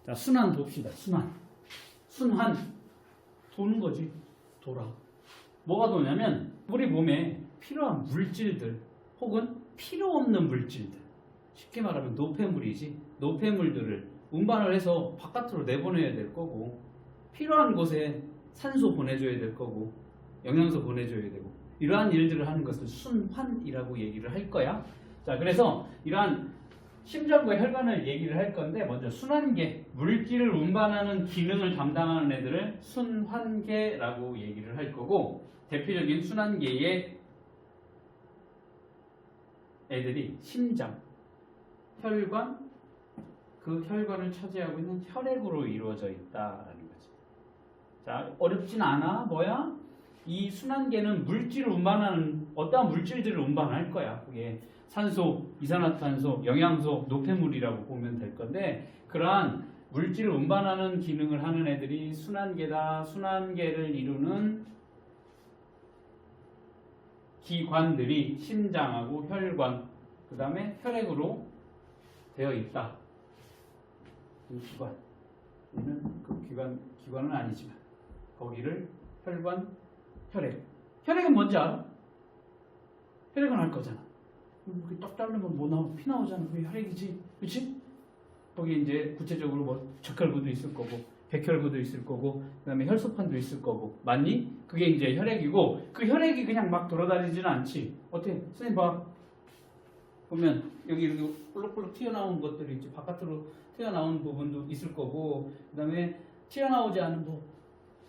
자, 순환 봅시다. 순환. 도는 거지. 돌아. 뭐가 도냐면 우리 몸에 필요한 물질들 혹은 필요 없는 물질들, 쉽게 말하면 노폐물이지. 노폐물들을 운반을 해서 바깥으로 내보내야 될 거고, 필요한 곳에 산소 보내줘야 될 거고, 영양소 보내줘야 되고, 이러한 일들을 하는 것을 순환이라고 얘기를 할 거야. 자, 그래서 이러한 심장과 혈관을 얘기를 할 건데, 먼저 순환계, 물질을 운반하는 기능을 담당하는 애들을 순환계라고 얘기를 할 거고, 대표적인 순환계의 애들이 심장, 혈관, 그 혈관을 차지하고 있는 혈액으로 이루어져 있다라는 거지. 자, 어렵진 않아. 뭐야? 이 순환계는 물질을 운반하는, 어떠한 물질들을 운반할 거야. 그게 산소, 이산화탄소, 영양소, 노폐물이라고 보면 될 건데, 그러한 물질을 운반하는 기능을 하는 애들이 순환계다. 순환계를 이루는 기관들이 심장하고 혈관, 그 다음에 혈액으로 되어 있다. 이 기관, 얘는 그 기관은 아니지만 거기를 혈관, 혈액은 뭔지 알아? 혈액은 알 거잖아. 이렇게 딱 자르면 뭐 나오고 피 나오잖아. 그게 혈액이지, 그렇지? 거기 이제 구체적으로 뭐 적혈구도 있을 거고, 백혈구도 있을 거고, 그다음에 혈소판도 있을 거고, 맞니? 그게 이제 혈액이고, 그 혈액이 그냥 막 돌아다니지는 않지. 어때? 선생님 봐. 보면 여기 이렇게 볼록볼록 튀어나온 것들이 이제 바깥으로 튀어나온 부분도 있을 거고, 그다음에 튀어나오지 않은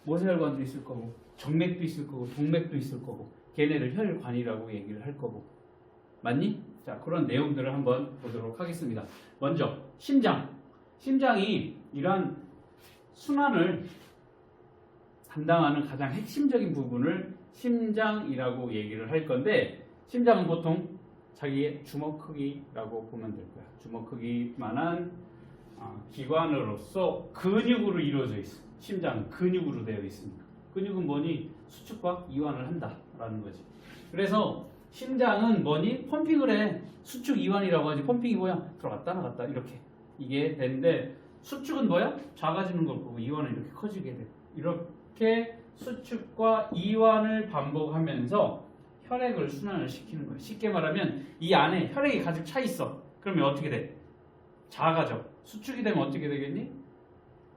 모세혈관도 있을 거고, 정맥도 있을 거고, 동맥도 있을 거고, 걔네를 혈관이라고 얘기를 할 거고, 맞니? 자, 그런 내용들을 한번 보도록 하겠습니다. 먼저 심장이 이러한 순환을 담당하는 가장 핵심적인 부분을 심장이라고 얘기를 할 건데, 심장은 보통 자기의 주먹 크기라고 보면 될 거야. 주먹 크기만한 기관으로서 근육으로 이루어져 있어. 심장은 근육으로 되어 있습니다. 근육은 뭐니? 수축과 이완을 한다라는 거지. 그래서 심장은 뭐니? 펌핑을 해. 수축 이완이라고 하지. 펌핑이 뭐야? 들어갔다 나갔다 이렇게 이게 되는데, 수축은 뭐야? 작아지는 걸 보고 이완은 이렇게 커지게 돼. 이렇게 수축과 이완을 반복하면서 혈액을 순환을 시키는 거예요. 쉽게 말하면 이 안에 혈액이 가득 차 있어. 그러면 어떻게 돼? 작아져. 수축이 되면 어떻게 되겠니?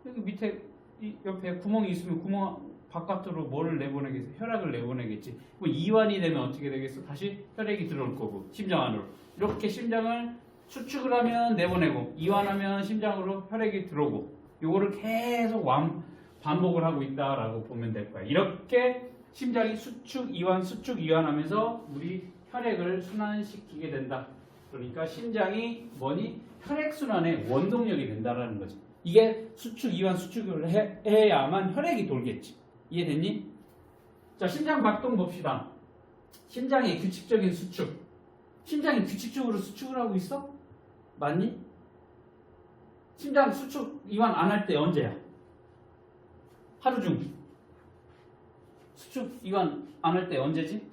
여기 밑에 이 옆에 구멍이 있으면 구멍 바깥으로 뭐를 내보내겠어? 혈액을 내보내겠지. 이완이 되면 어떻게 되겠어? 다시 혈액이 들어올 거고, 심장 안으로. 이렇게 심장을 수축을 하면 내보내고, 이완하면 심장으로 혈액이 들어오고, 요거를 계속 반복을 하고 있다라고 보면 될 거야. 이렇게 심장이 수축 이완 하면서 우리 혈액을 순환시키게 된다. 그러니까 심장이 뭐니? 혈액순환의 원동력이 된다라는 거지. 이게 수축 이완을 해야만 혈액이 돌겠지. 이해됐니? 자, 심장 박동 봅시다. 심장의 규칙적인 수축. 심장이 규칙적으로 수축을 하고 있어? 맞니? 심장 수축 이완 안 할 때 언제야? 하루 중. 수축 이완 안 할 때 언제지?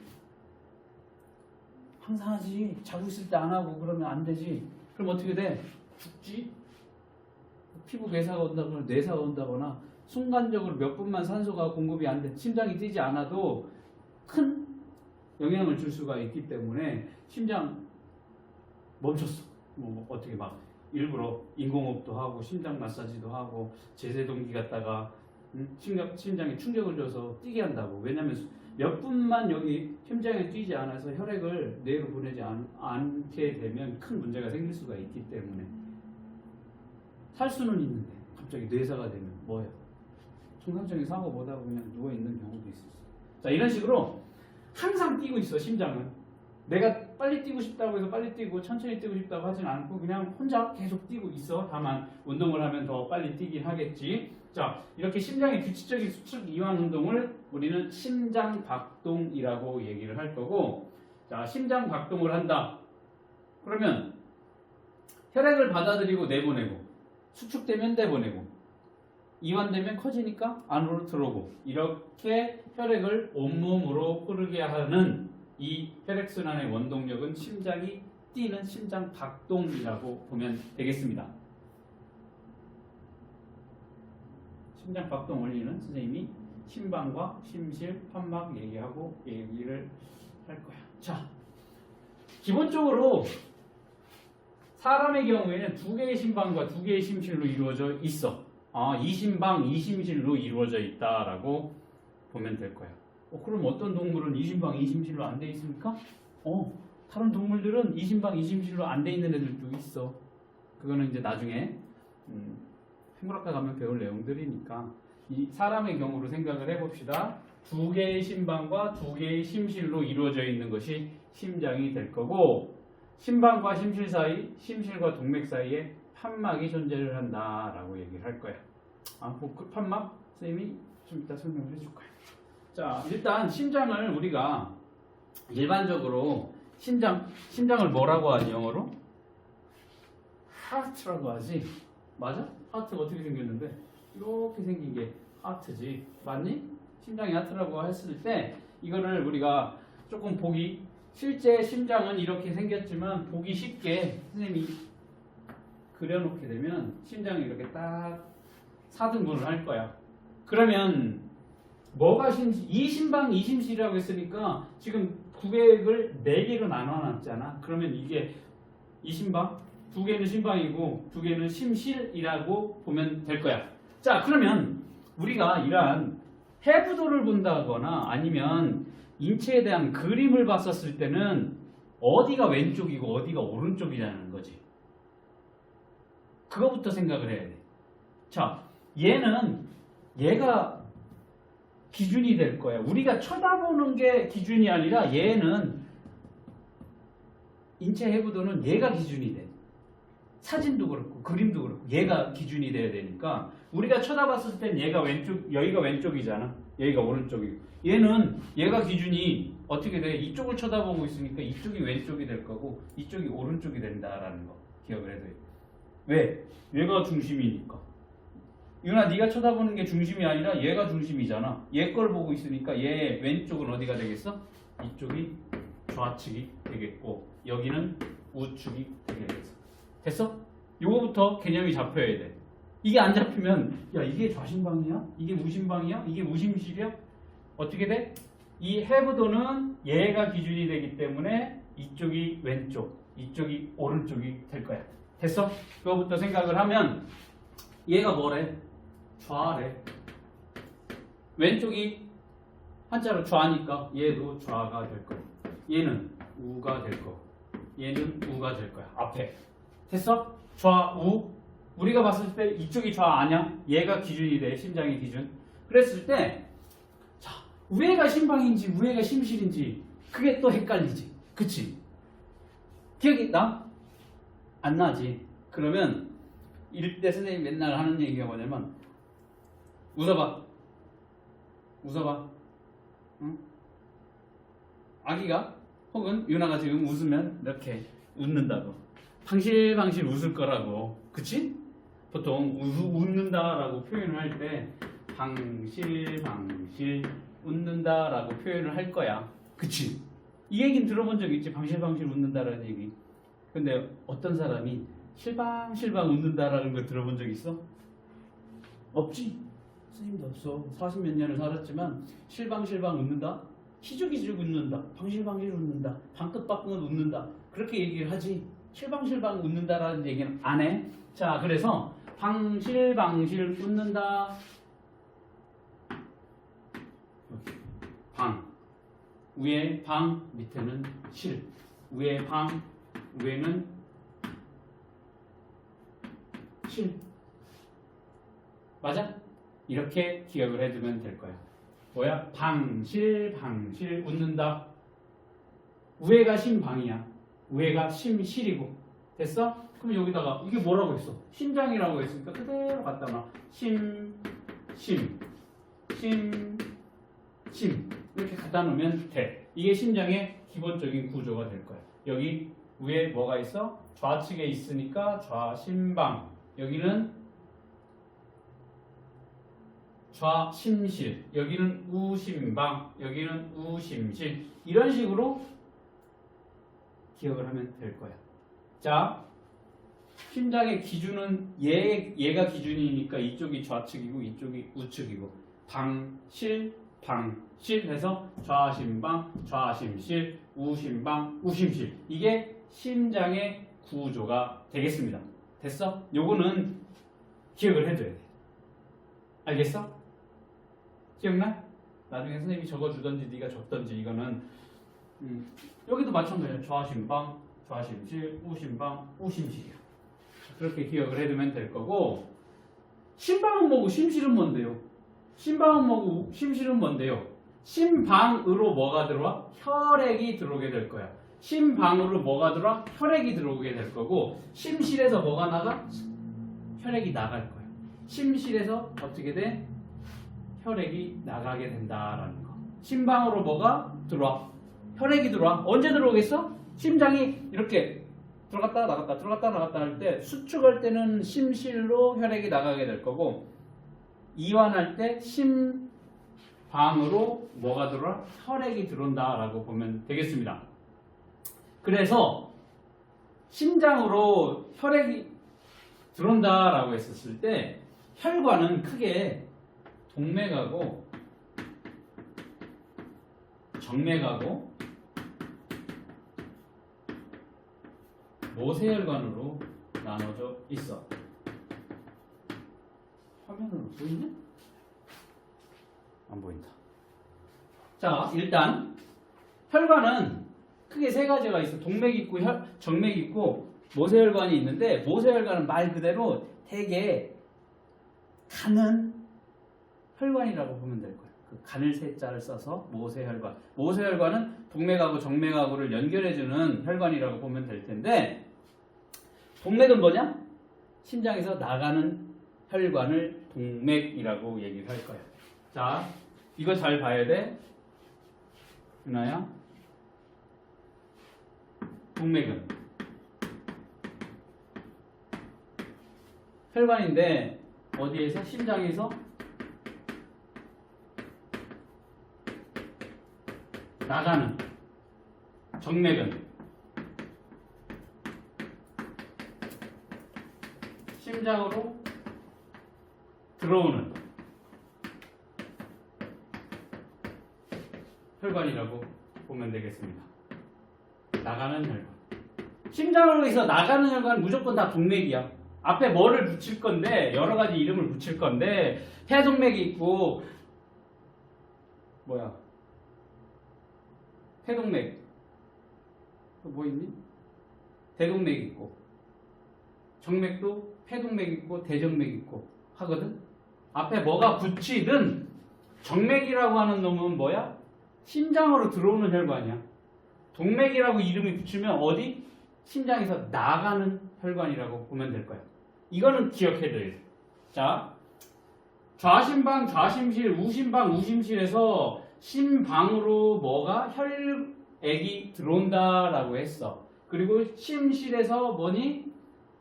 항상 하지. 자고 있을 때 안 하고 그러면 안 되지. 그럼 어떻게 돼? 죽지? 피부 괴사가 온다거나 뇌사가 온다거나, 순간적으로 몇 분만 산소가 공급이 안 돼. 심장이 뛰지 않아도 큰 영향을 줄 수가 있기 때문에 심장 멈췄어. 뭐 어떻게 막 일부러 인공호흡도 하고 심장 마사지도 하고 제세동기 갖다가 심장에 충격을 줘서 뛰게 한다고. 왜냐면 몇 분만 여기 심장에 뛰지 않아서 혈액을 뇌로 보내지 않게 되면 큰 문제가 생길 수가 있기 때문에. 살 수는 있는데 갑자기 뇌사가 되면 뭐예요? 중상적인 사고 보다 보면 누워있는 경우도 있었어. 자, 이런 식으로 항상 뛰고 있어. 심장은 내가 빨리 뛰고 싶다고 해서 빨리 뛰고 천천히 뛰고 싶다고 하진 않고 그냥 혼자 계속 뛰고 있어. 다만 운동을 하면 더 빨리 뛰긴 하겠지. 자, 이렇게 심장의 규칙적인 수축 이완 운동을 우리는 심장 박동이라고 얘기를 할 거고, 자, 심장 박동을 한다. 그러면 혈액을 받아들이고 내보내고, 수축되면 내보내고, 이완되면 커지니까 안으로 들어오고, 이렇게 혈액을 온몸으로 흐르게 하는 이 혈액순환의 원동력은 심장이 뛰는 심장 박동이라고 보면 되겠습니다. 심장 박동 원리는 선생님이 심방과 심실, 판막 얘기하고 얘기를 할 거야. 자, 기본적으로 사람의 경우에는 두 개의 심방과 두 개의 심실로 이루어져 있어. 이 심방, 이 심실로 이루어져 있다라고 보면 될 거야. 그럼 어떤 동물은 이 심방, 이 심실로 안 돼 있습니까? 다른 동물들은 이 심방, 이 심실로 안 돼 있는 애들도 있어. 그거는 이제 나중에 생물학과 가면 배울 내용들이니까 이 사람의 경우로 생각을 해봅시다. 두 개의 심방과 두 개의 심실로 이루어져 있는 것이 심장이 될 거고, 심방과 심실 사이, 심실과 동맥 사이에 판막이 존재를 한다라고 얘기를 할 거야. 그 판막 선생님이 좀 이따 설명을 해줄 거야. 자, 일단 심장을 우리가 일반적으로 심장을 뭐라고 하지 영어로? 하트라고 하지. 맞아? 하트가 어떻게 생겼는데? 이렇게 생긴 게 하트지. 맞니? 심장이 하트라고 했을 때 이거를 우리가 조금 보기, 실제 심장은 이렇게 생겼지만 보기 쉽게 선생님이 그려놓게 되면 심장이 이렇게 딱 4등분을 할 거야. 그러면 뭐가 이 심방, 이 심실이라고 했으니까 지금 구획을 4개로 나눠놨잖아. 그러면 이게 이 심방, 두 개는 심방이고 두 개는 심실이라고 보면 될 거야. 자, 그러면 우리가 이러한 해부도를 본다거나 아니면 인체에 대한 그림을 봤었을 때는 어디가 왼쪽이고 어디가 오른쪽이라는 거지. 그거부터 생각을 해야 돼. 자, 얘가 기준이 될 거야. 우리가 쳐다보는 게 기준이 아니라 얘는 인체 해부도는 얘가 기준이 돼. 사진도 그렇고 그림도 그렇고 얘가 기준이 돼야 되니까 우리가 쳐다봤을 땐 얘가 왼쪽, 여기가 왼쪽이잖아. 여기가 오른쪽이고 얘는 얘가 기준이 어떻게 돼? 이쪽을 쳐다보고 있으니까 이쪽이 왼쪽이 될 거고 이쪽이 오른쪽이 된다라는 거 기억을 해둬야 돼. 왜? 얘가 중심이니까. 유나 네가 쳐다보는 게 중심이 아니라 얘가 중심이잖아. 얘 걸 보고 있으니까 얘 왼쪽은 어디가 되겠어? 이쪽이 좌측이 되겠고 여기는 우측이 되겠어. 됐어? 요거부터 개념이 잡혀야 돼. 이게 안 잡히면 야 이게 좌심방이야? 이게 우심방이야? 이게 우심실이야? 어떻게 돼? 이 해부도는 얘가 기준이 되기 때문에 이쪽이 왼쪽, 이쪽이 오른쪽이 될 거야. 됐어? 그거부터 생각을 하면 얘가 뭐래? 좌래. 왼쪽이 한자로 좌니까 얘도 좌가 될 거야. 얘는 우가 될 거고 얘는 우가 될 거야. 앞에. 됐어? 좌우. 우리가 봤을 때 이쪽이 좌 아냐? 얘가 기준이 돼. 심장의 기준. 그랬을 때 자, 우회가 심방인지 우회가 심실인지 그게 또 헷갈리지. 그치? 기억이 나? 안 나지? 그러면 이럴 때 선생님 맨날 하는 얘기가 뭐냐면 웃어봐. 웃어봐. 응? 아기가 혹은 유나가 지금 웃으면 이렇게 웃는다고. 방실방실 웃을 거라고. 그치? 보통 웃는다라고 표현을 할 때 방실방실 웃는다라고 표현을 할 거야. 그치? 이 얘기는 들어본 적 있지? 방실방실 웃는다라는 얘기. 근데 어떤 사람이 실방실방 웃는다라는 걸 들어본 적 있어? 없지? 선생님도 없어. 40몇 년을 살았지만 실방실방 웃는다? 희죽희죽 웃는다. 방실방실 웃는다. 방긋방긋 웃는다. 그렇게 얘기를 하지. 실방실방 웃는다라는 얘기는 안 해. 자, 그래서 방실방실 웃는다. 방. 위에 방, 밑에는 실. 위에 방, 위에는 실. 맞아? 이렇게 기억을 해두면 될 거야. 뭐야? 방실방실 웃는다. 위에가 심방이야. 위에가 심실이고. 됐어? 그럼 여기다가 이게 뭐라고 했어? 심장이라고 했으니까 그대로 갖다 놔. 심 이렇게 갖다 놓으면 돼. 이게 심장의 기본적인 구조가 될 거야. 여기 위에 뭐가 있어? 좌측에 있으니까 좌심방. 여기는 좌심실. 여기는 우심방. 여기는 우심실. 이런 식으로 기억을 하면 될 거야. 자, 심장의 기준은 얘가 기준이니까 이쪽이 좌측이고 이쪽이 우측이고 방실 방실 해서 좌심방 좌심실 우심방 우심실 이게 심장의 구조가 되겠습니다. 됐어? 요거는 기억을 해줘야 돼. 알겠어? 기억나? 나중에 선생님이 적어주던지 네가 적던지 이거는 여기도 마찬가지야. 좌심방 좌심실 우심방 우심실이야. 그렇게 기억을 해두면 될 거고 심방은 뭐고 심실은 뭔데요? 심방은 뭐고 심실은 뭔데요? 심방으로 뭐가 들어와? 혈액이 들어오게 될 거야. 심방으로 뭐가 들어와? 혈액이 들어오게 될 거고 심실에서 뭐가 나가? 혈액이 나갈 거야. 심실에서 어떻게 돼? 혈액이 나가게 된다라는 거. 심방으로 뭐가 들어와? 혈액이 들어와. 언제 들어오겠어? 심장이 이렇게 들어갔다 나갔다 들어갔다 나갔다 할 때 수축할 때는 심실로 혈액이 나가게 될 거고 이완할 때 심방으로 뭐가 들어와? 혈액이 들어온다라고 보면 되겠습니다. 그래서 심장으로 혈액이 들어온다라고 했었을 때 혈관은 크게 동맥하고 정맥하고 모세혈관으로 나눠져 있어. 화면으로 보이냐? 안 보인다. 자, 일단 혈관은 크게 세 가지가 있어. 동맥 있고 정맥 있고 모세혈관이 있는데 모세혈관은 말 그대로 되게 가는 혈관이라고 보면 될 거야. 그 가늘 세자를 써서 모세혈관. 모세혈관은 동맥하고 정맥하고를 연결해주는 혈관이라고 보면 될 텐데 동맥은 뭐냐? 심장에서 나가는 혈관을 동맥이라고 얘기를 할 거야. 자, 이거 잘 봐야 돼. 윤아야. 동맥은 혈관인데 어디에서? 심장에서 나가는. 정맥은 심장으로 들어오는 혈관이라고 보면 되겠습니다. 나가는 혈관. 심장으로 해서 나가는 혈관은 무조건 다 동맥이야. 앞에 뭐를 붙일 건데 여러 가지 이름을 붙일 건데 폐동맥이 있고 뭐야? 폐동맥. 뭐 있니? 대동맥 있고 정맥도 폐동맥 있고 대정맥 있고 하거든. 앞에 뭐가 붙이든 정맥이라고 하는 놈은 뭐야? 심장으로 들어오는 혈관이야. 동맥이라고 이름이 붙이면 어디? 심장에서 나가는 혈관이라고 보면 될 거야. 이거는 기억해둬야 돼. 자, 좌심방, 좌심실, 우심방, 우심실에서 심방으로 뭐가? 혈액이 들어온다라고 했어. 그리고 심실에서 뭐니?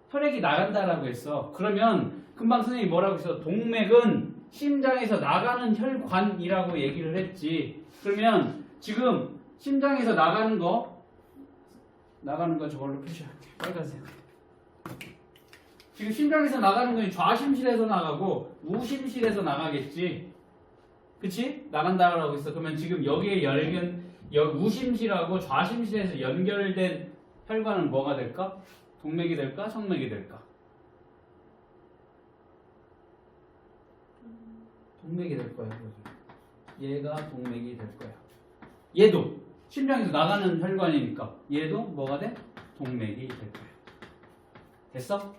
혈액이 나간다라고 했어. 그러면 금방 선생님이 뭐라고 했어? 동맥은 심장에서 나가는 혈관이라고 얘기를 했지. 그러면 지금 심장에서 나가는 거 저걸로 표시할게. 빨간색. 지금 심장에서 나가는 건 좌심실에서 나가고 우심실에서 나가겠지. 그치? 나간다라고 했어. 그러면 지금 여기에 우심실하고 좌심실에서 연결된 혈관은 뭐가 될까? 동맥이 될까? 정맥이 될까? 동맥이 될 거야. 얘가 동맥이 될 거야. 얘도 심장에서 나가는 혈관이니까 얘도 뭐가 돼? 동맥이 될 거야. 됐어?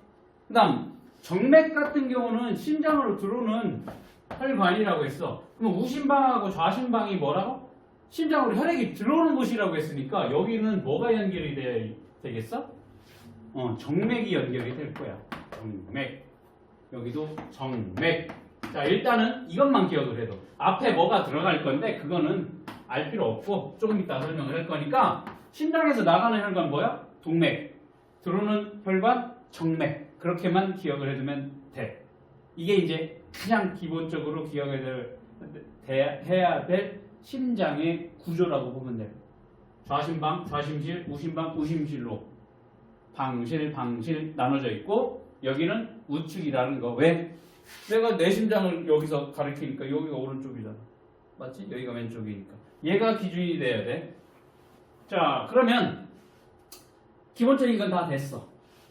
그 다음 정맥 같은 경우는 심장으로 들어오는 혈관이라고 했어. 그럼 우심방하고 좌심방이 뭐라고? 심장으로 혈액이 들어오는 곳이라고 했으니까 여기는 뭐가 연결이 되겠어? 정맥이 연결이 될 거야. 정맥. 여기도 정맥. 자, 일단은 이것만 기억을 해도 앞에 뭐가 들어갈 건데 그거는 알 필요 없고 조금 이따 설명을 할 거니까 심장에서 나가는 혈관 뭐야? 동맥. 들어오는 혈관 정맥. 그렇게만 기억을 해두면 돼. 이게 이제 가장 기본적으로 기억해야 될 심장의 구조라고 보면 돼. 좌심방, 좌심실, 우심방, 우심실로 방실 나눠져 있고 여기는 우측이라는 거. 왜? 내가 내 심장을 여기서 가리키니까 여기가 오른쪽이잖아. 맞지? 여기가 왼쪽이니까. 얘가 기준이 돼야 돼. 자, 그러면 기본적인 건 다 됐어.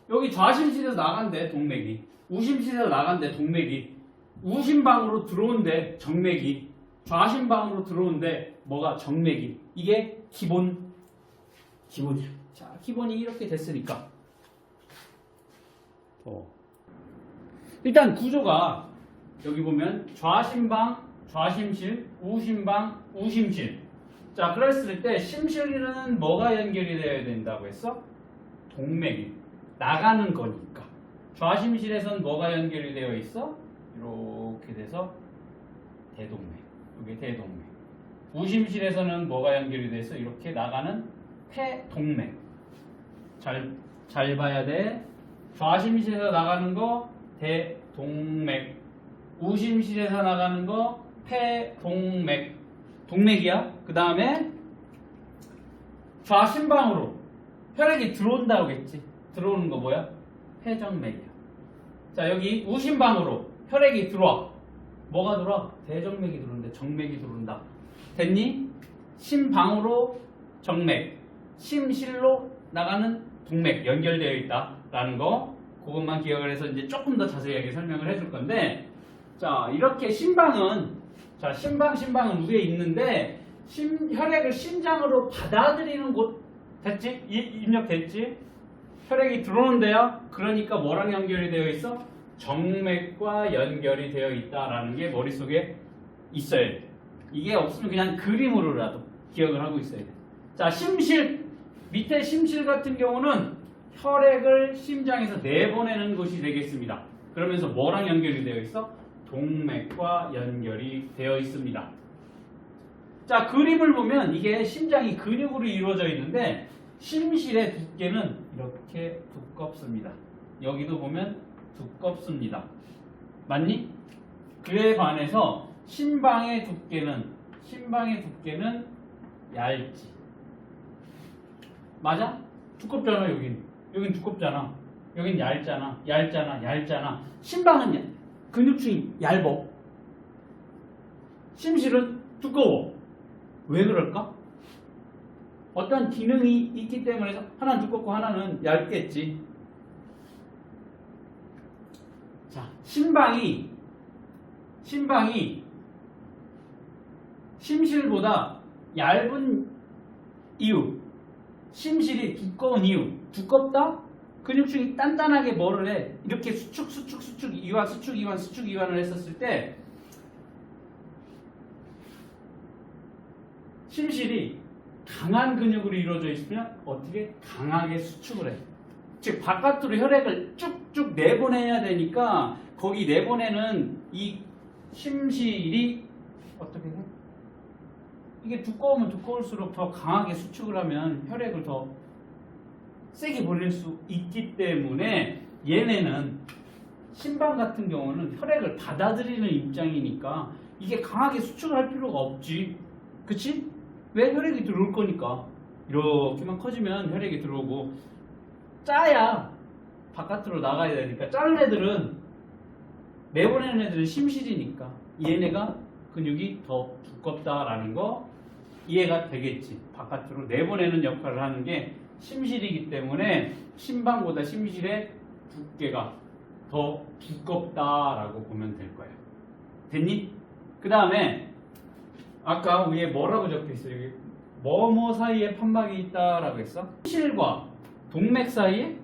여기 좌심실에서 나간대 동맥이. 우심실에서 나간대 동맥이. 우심방으로 들어온대 정맥이. 좌심방으로 들어온대 뭐가 정맥이. 이게 기본이야. 자, 기본이 이렇게 됐으니까. 일단 구조가 여기 보면 좌심방, 좌심실, 우심방, 우심실. 자, 그랬을 때 심실에는 뭐가 연결이 되어야 된다고 했어? 동맥이. 나가는 거니까. 좌심실에서는 뭐가 연결이 되어 있어? 이렇게 돼서 대동맥. 이게 대동맥. 우심실에서는 뭐가 연결이 돼서 이렇게 나가는 폐동맥. 잘 봐야 돼. 좌심실에서 나가는 거 대동맥. 우심실에서 나가는 거 폐동맥. 동맥이야. 그 다음에 좌심방으로 혈액이 들어온다고 했지. 들어오는 거 뭐야? 폐정맥이야. 자, 여기 우심방으로 혈액이 들어와. 뭐가 들어와? 대정맥이 들어온다. 정맥이 들어온다. 됐니? 심방으로 정맥, 심실로 나가는 동맥 연결되어 있다라는 거. 그것만 기억을 해서 이제 조금 더 자세하게 설명을 해줄 건데, 자, 이렇게 심방은, 자, 심방은 위에 있는데, 혈액을 심장으로 받아들이는 곳, 됐지? 입력됐지? 혈액이 들어오는데요. 그러니까 뭐랑 연결이 되어 있어? 정맥과 연결이 되어 있다라는 게 머릿속에 있어야 돼. 이게 없으면 그냥 그림으로라도 기억을 하고 있어야 돼. 자, 심실. 밑에 심실 같은 경우는 혈액을 심장에서 내보내는 곳이 되겠습니다. 그러면서 뭐랑 연결이 되어 있어? 동맥과 연결이 되어 있습니다. 자, 그림을 보면 이게 심장이 근육으로 이루어져 있는데 심실의 두께는 이렇게 두껍습니다. 여기도 보면 두껍습니다. 맞니? 그에 반해서 심방의 두께는 얇지. 맞아? 두껍잖아. 여긴 두껍잖아. 여긴 얇잖아. 심방은 근육층이 얇어. 심실은 두꺼워. 왜 그럴까? 어떤 기능이 있기 때문에 하나는 두껍고 하나는 얇겠지. 자, 심방이 심실보다 얇은 이유, 심실이 두꺼운 이유. 두껍다? 근육층이 단단하게 뭐를 해? 이렇게 수축 이완을 했었을 때 심실이 강한 근육으로 이루어져 있으면 어떻게 강하게 수축을 해. 즉 바깥으로 혈액을 쭉쭉 내보내야 되니까 거기 내보내는 이 심실이 어떻게 해? 이게 두꺼우면 두꺼울수록 더 강하게 수축을 하면 혈액을 더 세게 보낼 수 있기 때문에 얘네는 심방 같은 경우는 혈액을 받아들이는 입장이니까 이게 강하게 수축을 할 필요가 없지. 그치? 왜? 혈액이 들어올 거니까. 이렇게만 커지면 혈액이 들어오고 짜야 바깥으로 나가야 되니까 작은 애들은 내보내는 애들은 심실이니까 얘네가 근육이 더 두껍다라는 거 이해가 되겠지. 바깥으로 내보내는 역할을 하는 게 심실이기 때문에 심방보다 심실의 두께가 더 두껍다라고 보면 될 거예요. 됐니? 그 다음에 아까 위에 뭐라고 적혀있어요? 여기 뭐뭐 사이에 판막이 있다라고 했어? 심실과 동맥 사이에?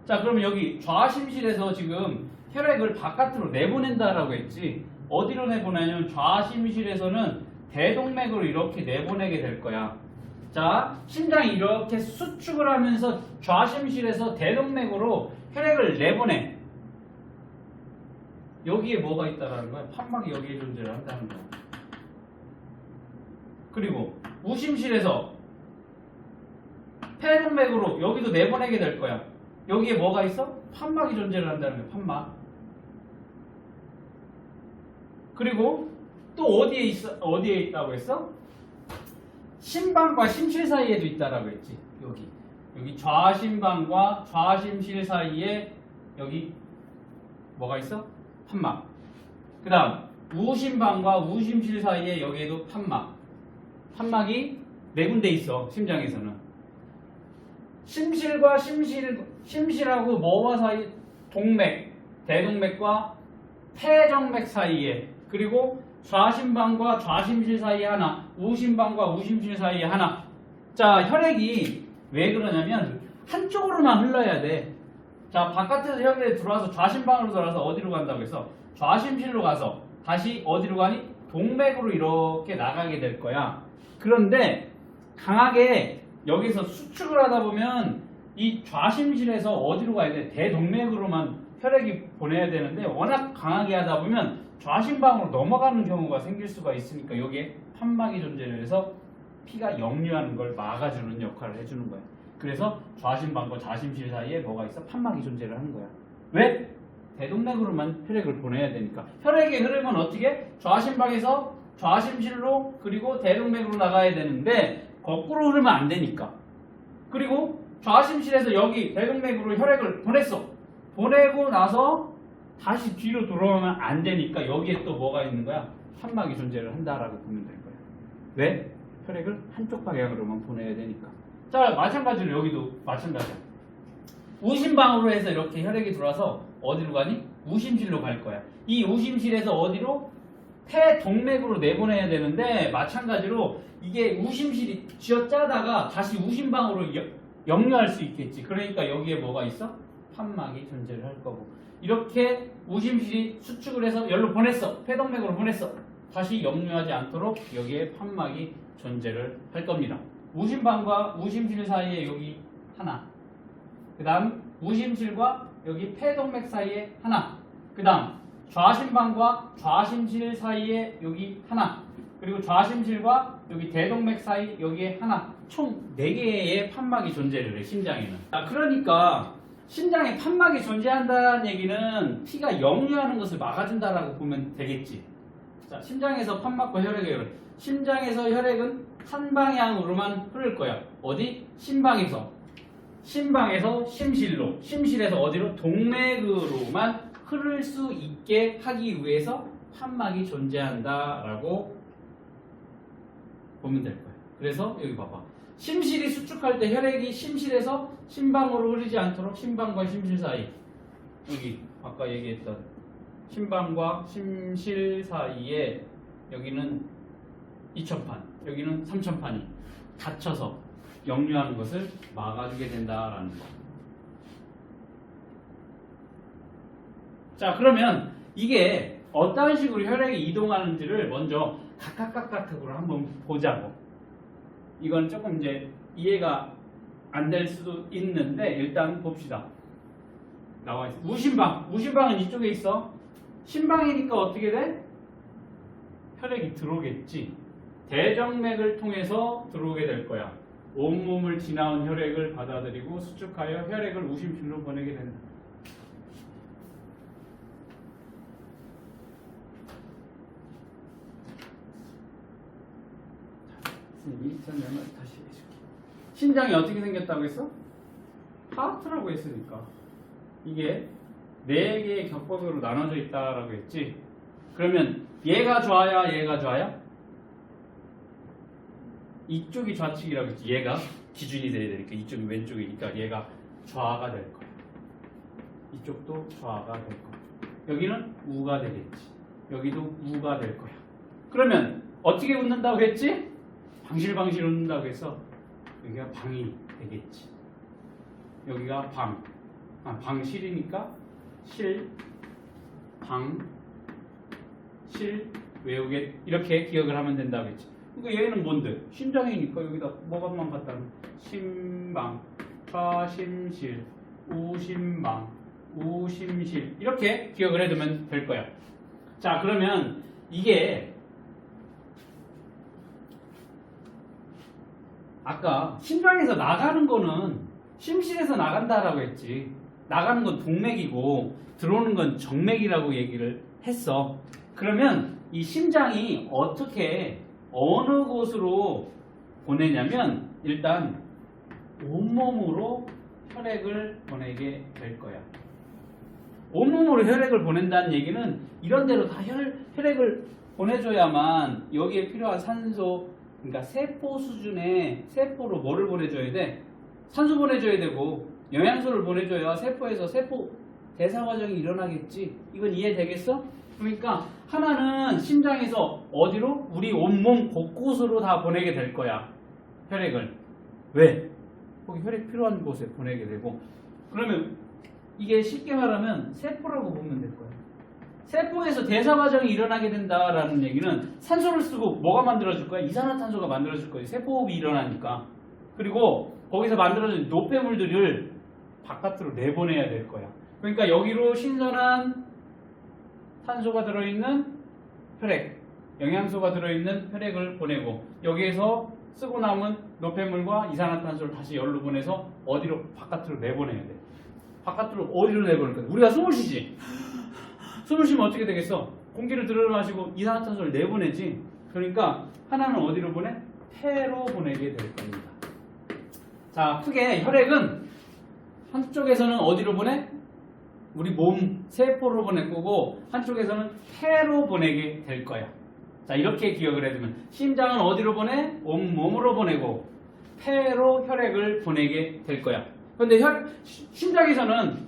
자, 그러면 여기 좌심실에서 지금 혈액을 바깥으로 내보낸다라고 했지. 어디로 내보내냐면 좌심실에서는 대동맥으로 이렇게 내보내게 될 거야. 자, 심장이 이렇게 수축을 하면서 좌심실에서 대동맥으로 혈액을 내보내. 여기에 뭐가 있다라는 거야? 판막이 여기에 존재를 한다는 거야. 그리고 우심실에서 폐동맥으로 여기도 내보내게 될 거야. 여기에 뭐가 있어? 판막이 존재를 한다는 거야. 판막. 그리고 또 어디에 있다고 했어? 심방과 심실 사이에도 있다라고 했지. 여기. 여기 좌심방과 좌심실 사이에 여기 뭐가 있어? 판막. 그 다음 우심방과 우심실 사이에 여기에도 판막. 판막이 네 군데 있어. 심장에서는. 심실과 심실하고 뭐와 사이? 동맥, 대동맥과 폐정맥 사이에, 그리고 좌심방과 좌심실 사이에 하나, 우심방과 우심실 사이에 하나. 자, 혈액이 왜 그러냐면 한쪽으로만 흘러야 돼. 자, 바깥에서 혈액이 들어와서 좌심방으로 들어와서 어디로 간다고 해서 좌심실로 가서 다시 어디로 가니? 동맥으로 이렇게 나가게 될 거야. 그런데 강하게 여기서 수축을 하다 보면 이 좌심실에서 어디로 가야 돼? 대동맥으로만 혈액이 보내야 되는데 워낙 강하게 하다 보면 좌심방으로 넘어가는 경우가 생길 수가 있으니까 여기에 판막이 존재를 해서 피가 역류하는 걸 막아주는 역할을 해주는 거야. 그래서 좌심방과 좌심실 사이에 뭐가 있어? 판막이 존재를 하는 거야. 왜? 대동맥으로만 혈액을 보내야 되니까. 혈액의 흐름은 어떻게? 좌심방에서 좌심실로 그리고 대동맥으로 나가야 되는데 거꾸로 흐르면 안 되니까. 그리고 좌심실에서 여기 대동맥으로 혈액을 보냈어. 보내고 나서 다시 뒤로 돌아오면 안 되니까 여기에 또 뭐가 있는 거야? 판막이 존재를 한다라고 보면 될 거야. 왜? 혈액을 한쪽 방향으로만 보내야 되니까. 자, 마찬가지로 여기도 마찬가지야. 우심방으로 해서 이렇게 혈액이 들어와서 어디로 가니? 우심실로 갈 거야. 이 우심실에서 어디로? 폐동맥으로 내보내야 되는데 마찬가지로 이게 우심실이 쥐어짜다가 다시 우심방으로 역류할 수 있겠지. 그러니까 여기에 뭐가 있어? 판막이 존재를 할 거고. 이렇게 우심실이 수축을 해서 열로 보냈어. 폐동맥으로 보냈어. 다시 역류하지 않도록 여기에 판막이 존재를 할 겁니다. 우심방과 우심실 사이에 여기 하나. 그 다음 우심실과 여기 폐동맥 사이에 하나. 그 다음 좌심방과 좌심실 사이에 여기 하나. 그리고 좌심실과 여기 대동맥 사이 여기에 하나. 총 4개의 판막이 존재를 해, 심장에는. 그러니까 심장에 판막이 존재한다는 얘기는 피가 역류하는 것을 막아준다라고 보면 되겠지. 자, 심장에서 판막과 혈액의 흐름. 심장에서 혈액은 한 방향으로만 흐를 거야. 어디? 심방에서 심실로. 심실에서 어디로? 동맥으로만 흐를 수 있게 하기 위해서 판막이 존재한다라고 보면 될 거야. 그래서 여기 봐봐. 심실이 수축할 때 혈액이 심실에서 심방으로 흐르지 않도록 심방과 심실 사이, 여기 아까 얘기했던 심방과 심실 사이에 여기는 2천판, 여기는 3천판이 닫혀서 역류하는 것을 막아주게 된다라는 거. 자, 그러면 이게 어떤 식으로 혈액이 이동하는지를 먼저 각각으로 한번 보자고. 이건 조금 이제 이해가 안 될 수도 있는데 일단 봅시다. 나와 있어. 우심방은 이쪽에 있어. 심방이니까 어떻게 돼? 혈액이 들어오겠지. 대정맥을 통해서 들어오게 될 거야. 온몸을 지나온 혈액을 받아들이고 수축하여 혈액을 우심실로 보내게 된다. 선생님이 설명을 다시 해줄게. 심장이 어떻게 생겼다고 했어? 하트라고 했으니까 이게 4개의 격법으로 나눠져 있다라고 했지. 그러면 얘가 좌야 얘가 좌야? 이쪽이 좌측이라고 했지. 얘가 기준이 돼야 되니까 이쪽이 왼쪽이니까 얘가 좌가 될 거야. 이쪽도 좌가 될 거야. 여기는 우가 되겠지. 여기도 우가 될 거야. 그러면 어떻게 웃는다고 했지? 방실방실 웃는다고 해서 여기가 방이 되겠지. 여기가 방실이니까 실, 방, 실 외우게 이렇게 기억을 하면 된다고 했지. 그러니까 얘는 뭔데? 심장이니까 여기다 뭐가만 갖다 놓으면 심방, 좌심실, 우심방, 우심실 이렇게 기억을 해두면 될 거야. 자, 그러면 이게 아까 심장에서 나가는 거는 심실에서 나간다라고 했지. 나가는 건 동맥이고 들어오는 건 정맥이라고 얘기를 했어. 그러면 이 심장이 어떻게 어느 곳으로 보내냐면 일단 온몸으로 혈액을 보내게 될 거야. 온몸으로 혈액을 보낸다는 얘기는 이런 데로 다 혈액을 보내줘야만 여기에 필요한 산소, 그러니까 세포 수준의 세포로 뭐를 보내줘야 돼? 산소 보내줘야 되고 영양소를 보내줘야 세포에서 세포 대사 과정이 일어나겠지. 이건 이해되겠어? 그러니까 하나는 심장에서 어디로? 우리 온몸 곳곳으로 다 보내게 될 거야. 혈액을. 왜? 거기 혈액 필요한 곳에 보내게 되고. 그러면 이게 쉽게 말하면 세포라고 보면 될 거야. 세포에서 대사 과정이 일어나게 된다라는 얘기는 산소를 쓰고 뭐가 만들어질 거야? 이산화탄소가 만들어질 거야. 세포호흡이 일어나니까. 그리고 거기서 만들어진 노폐물들을 바깥으로 내보내야 될 거야. 그러니까 여기로 신선한 탄소가 들어있는 혈액, 영양소가 들어있는 혈액을 보내고 여기에서 쓰고 남은 노폐물과 이산화탄소를 다시 열로 보내서 어디로? 바깥으로 내보내야 돼. 바깥으로 어디로 내보낼 거야? 우리가 숨을 쉬지. 숨을 쉬면 어떻게 되겠어? 공기를 들여 마시고 이산화탄소를 내보내지. 그러니까 하나는 어디로 보내? 폐로 보내게 될 겁니다. 자, 크게 혈액은 한쪽에서는 어디로 보내? 우리 몸 세포로 보낼 거고 한쪽에서는 폐로 보내게 될 거야. 자, 이렇게 기억을 해두면 심장은 어디로 보내? 온몸으로 보내고 폐로 혈액을 보내게 될 거야. 그런데 심장에서는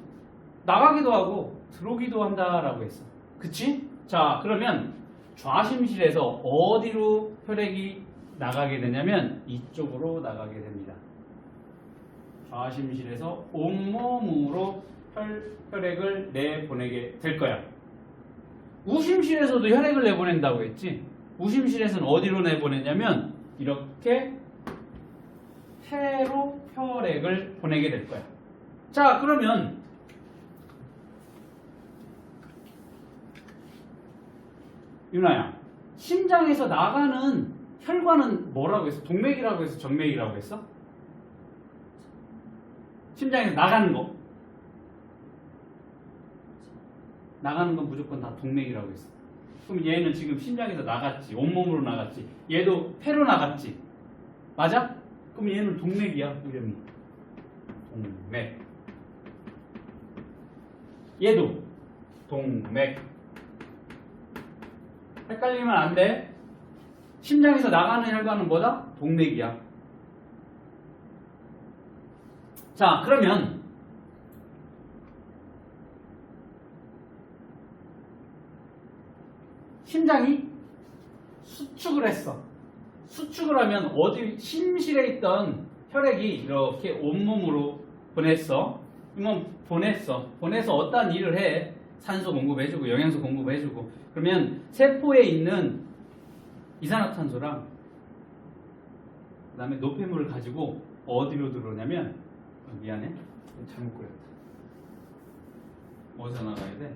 나가기도 하고 들어오기도 한다라고 했어. 그치? 자, 그러면 좌심실에서 어디로 혈액이 나가게 되냐면 이쪽으로 나가게 됩니다. 좌심실에서 온몸으로 혈액을 내보내게 될 거야. 우심실에서도 혈액을 내보낸다고 했지. 우심실에서는 어디로 내보내냐면 이렇게 폐로 혈액을 보내게 될 거야. 자, 그러면 윤아야, 심장에서 나가는 혈관은 뭐라고 했어? 동맥이라고 했어? 정맥이라고 했어? 심장에서 나가는 거. 나가는 건 무조건 다 동맥이라고 했어. 그럼 얘는 지금 심장에서 나갔지. 온몸으로 나갔지. 얘도 폐로 나갔지. 맞아? 그럼 얘는 동맥이야. 이름이. 동맥. 얘도 동맥. 헷갈리면 안 돼. 심장에서 나가는 혈관은 뭐다? 동맥이야. 자, 그러면 심장이 수축을 했어. 수축을 하면 어디 심실에 있던 혈액이 이렇게 온몸으로 보냈어. 그러면 보내서 어떤 일을 해? 산소 공급해주고 영양소 공급해주고. 그러면 세포에 있는 이산화탄소랑 그 다음에 노폐물을 가지고 어디로 들어오냐면 미안해. 잘못 그렸다. 어디서 나가야 돼?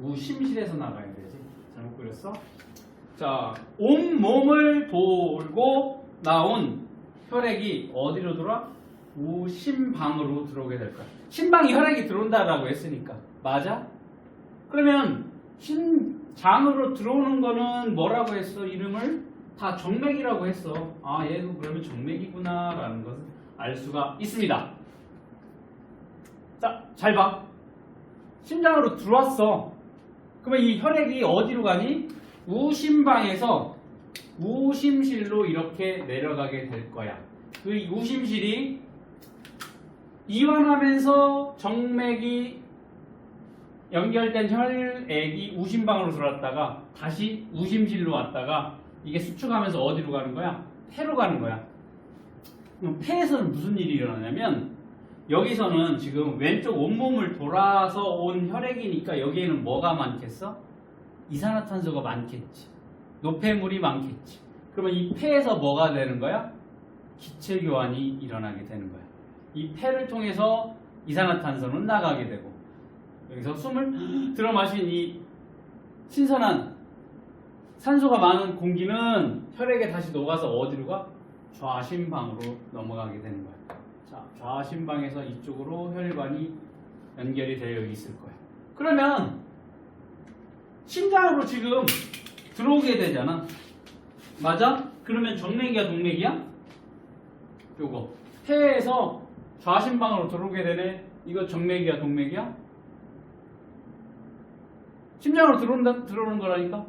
우심실에서 나가야 되지. 잘못 그렸어? 자, 온몸을 돌고 나온 혈액이 어디로 들어와? 우심방으로 들어오게 될 거야. 심방이 혈액이 들어온다라고 했으니까. 맞아? 그러면 심장으로 들어오는 거는 뭐라고 했어? 이름을? 다 정맥이라고 했어. 아, 얘도 그러면 정맥이구나 라는 것을 알 수가 있습니다. 자, 잘 봐. 심장으로 들어왔어. 그러면 이 혈액이 어디로 가니? 우심방에서 우심실로 이렇게 내려가게 될 거야. 그 우심실이 이완하면서 정맥이 연결된 혈액이 우심방으로 들어왔다가 다시 우심실로 왔다가 이게 수축하면서 어디로 가는 거야? 폐로 가는 거야. 그럼 폐에서는 무슨 일이 일어나냐면 여기서는 지금 왼쪽 온몸을 돌아서 온 혈액이니까 여기에는 뭐가 많겠어? 이산화탄소가 많겠지. 노폐물이 많겠지. 그러면 이 폐에서 뭐가 되는 거야? 기체 교환이 일어나게 되는 거야. 이 폐를 통해서 이산화탄소는 나가게 되고 여기서 숨을 들어 마신 이 신선한 산소가 많은 공기는 혈액에 다시 녹아서 어디로 가? 좌심방으로 넘어가게 되는 거야. 자, 좌심방에서 이쪽으로 혈관이 연결이 되어 있을 거야. 그러면 심장으로 지금 들어오게 되잖아. 맞아? 그러면 정맥이야, 동맥이야? 요거 폐에서 좌심방으로 들어오게 되네. 이거 정맥이야, 동맥이야? 심장으로 들어오는 거라니까?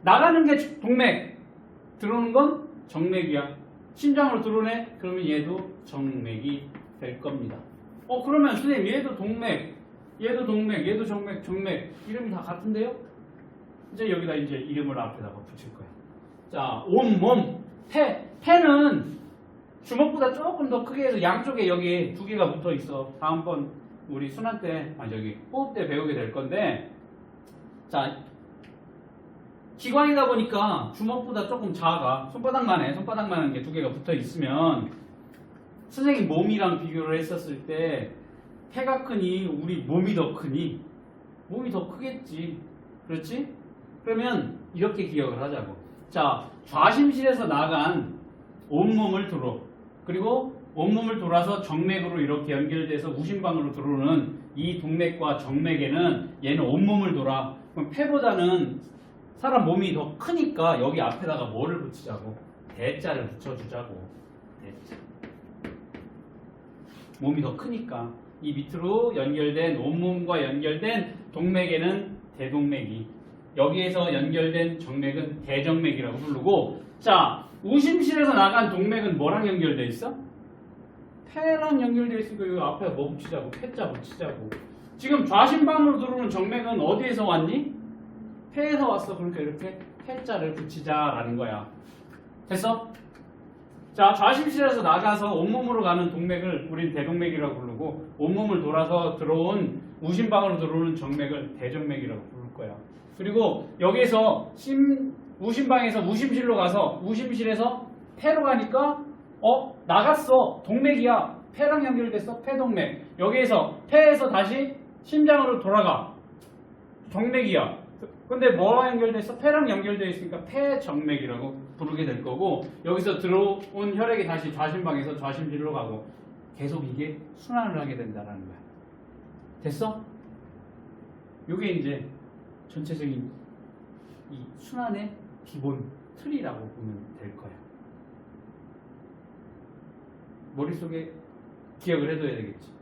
나가는 게 동맥, 들어오는 건 정맥이야. 심장으로 들어오네? 그러면 얘도 정맥이 될 겁니다. 그러면 선생님 얘도 동맥, 얘도 동맥, 얘도 정맥, 정맥 이름이 다 같은데요? 이제 여기다 이제 이름을 앞에다가 붙일 거야. 자, 온몸, 폐는 주먹보다 조금 더 크게 해서 양쪽에 여기 두 개가 붙어 있어. 다음번 우리 순환 때, 저기 호흡 때 배우게 될 건데, 자, 기관이다 보니까 주먹보다 조금 작아. 손바닥만한 게 두 개가 붙어 있으면 선생님 몸이랑 비교를 했었을 때 폐가 크니 우리 몸이 더 크니? 몸이 더 크겠지. 그렇지? 그러면 이렇게 기억을 하자고. 자, 좌심실에서 나간 온몸을 들어. 그리고 온몸을 돌아서 정맥으로 이렇게 연결돼서 우심방으로 들어오는 이 동맥과 정맥에는 얘는 온몸을 돌아. 그럼 폐보다는 사람 몸이 더 크니까 여기 앞에다가 뭐를 붙이자고? 대자를 붙여주자고. 대자. 몸이 더 크니까 이 밑으로 연결된 온몸과 연결된 동맥에는 대동맥이, 여기에서 연결된 정맥은 대정맥이라고 부르고, 자, 우심실에서 나간 동맥은 뭐랑 연결돼 있어? 폐랑 연결돼 있으니까 여기 앞에 뭐 붙이자고? 폐자 붙이자고. 지금 좌심방으로 들어오는 정맥은 어디에서 왔니? 폐에서 왔어. 그러니까 이렇게 폐자를 붙이자라는 거야. 됐어? 자, 좌심실에서 나가서 온몸으로 가는 동맥을 우린 대동맥이라고 부르고, 온몸을 돌아서 들어온 우심방으로 들어오는 정맥을 대정맥이라고 부를 거야. 그리고 여기에서 우심방에서 우심실로 가서 우심실에서 폐로 가니까 나갔어. 동맥이야. 폐랑 연결됐어. 폐동맥. 여기에서 폐에서 다시 심장으로 돌아가. 정맥이야. 근데 뭐랑 연결됐어? 폐랑 연결되어 있으니까 폐정맥이라고 부르게 될 거고, 여기서 들어온 혈액이 다시 좌심방에서 좌심실로 가고 계속 이게 순환을 하게 된다는 거야. 됐어? 이게 이제 전체적인 이 순환의 기본 틀이라고 보면 될 거야. 머릿속에 기억을 해둬야 되겠지.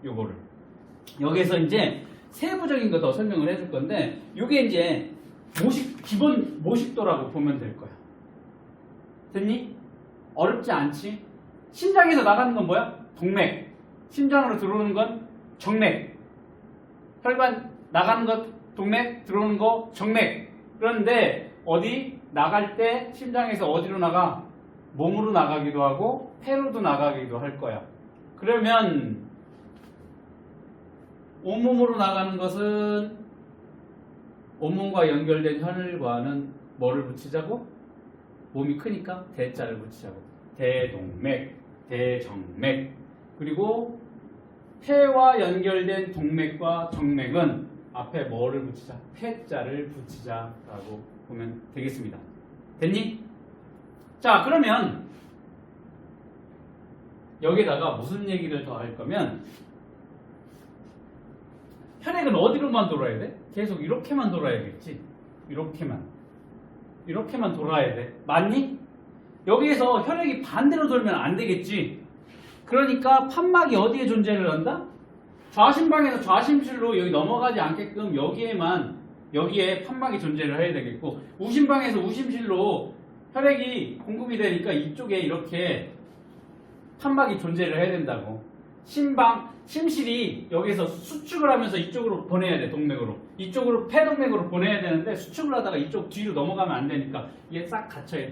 요거를. 여기서 이제 세부적인 거 더 설명을 해줄 건데, 이게 이제 기본 모식도라고 보면 될 거야. 됐니? 어렵지 않지? 심장에서 나가는 건 뭐야? 동맥. 심장으로 들어오는 건 정맥. 혈관 나가는 것 동맥, 들어오는 거 정맥. 그런데 어디 나갈 때 심장에서 어디로 나가? 몸으로 나가기도 하고 폐로도 나가기도 할 거야. 그러면 온몸으로 나가는 것은 온몸과 연결된 혈관은 뭐를 붙이자고? 몸이 크니까 대자를 붙이자고. 대동맥, 대정맥. 그리고 폐와 연결된 동맥과 정맥은 앞에 뭐를 붙이자? 폐자를 붙이자라고 보면 되겠습니다. 됐니? 자, 그러면 여기다가 무슨 얘기를 더 할 거면, 혈액은 어디로만 돌아야 돼? 계속 이렇게만 돌아야겠지. 이렇게만 돌아야 돼. 맞니? 여기에서 혈액이 반대로 돌면 안 되겠지. 그러니까 판막이 어디에 존재를 한다? 좌심방에서 좌심실로 여기 넘어가지 않게끔 여기에 판막이 존재를 해야 되겠고, 우심방에서 우심실로 혈액이 공급이 되니까 이쪽에 이렇게 판막이 존재를 해야 된다고. 심실이 여기서 수축을 하면서 이쪽으로 보내야 돼. 동맥으로. 이쪽으로 폐동맥으로 보내야 되는데 수축을 하다가 이쪽 뒤로 넘어가면 안 되니까 이게 싹 닫혀야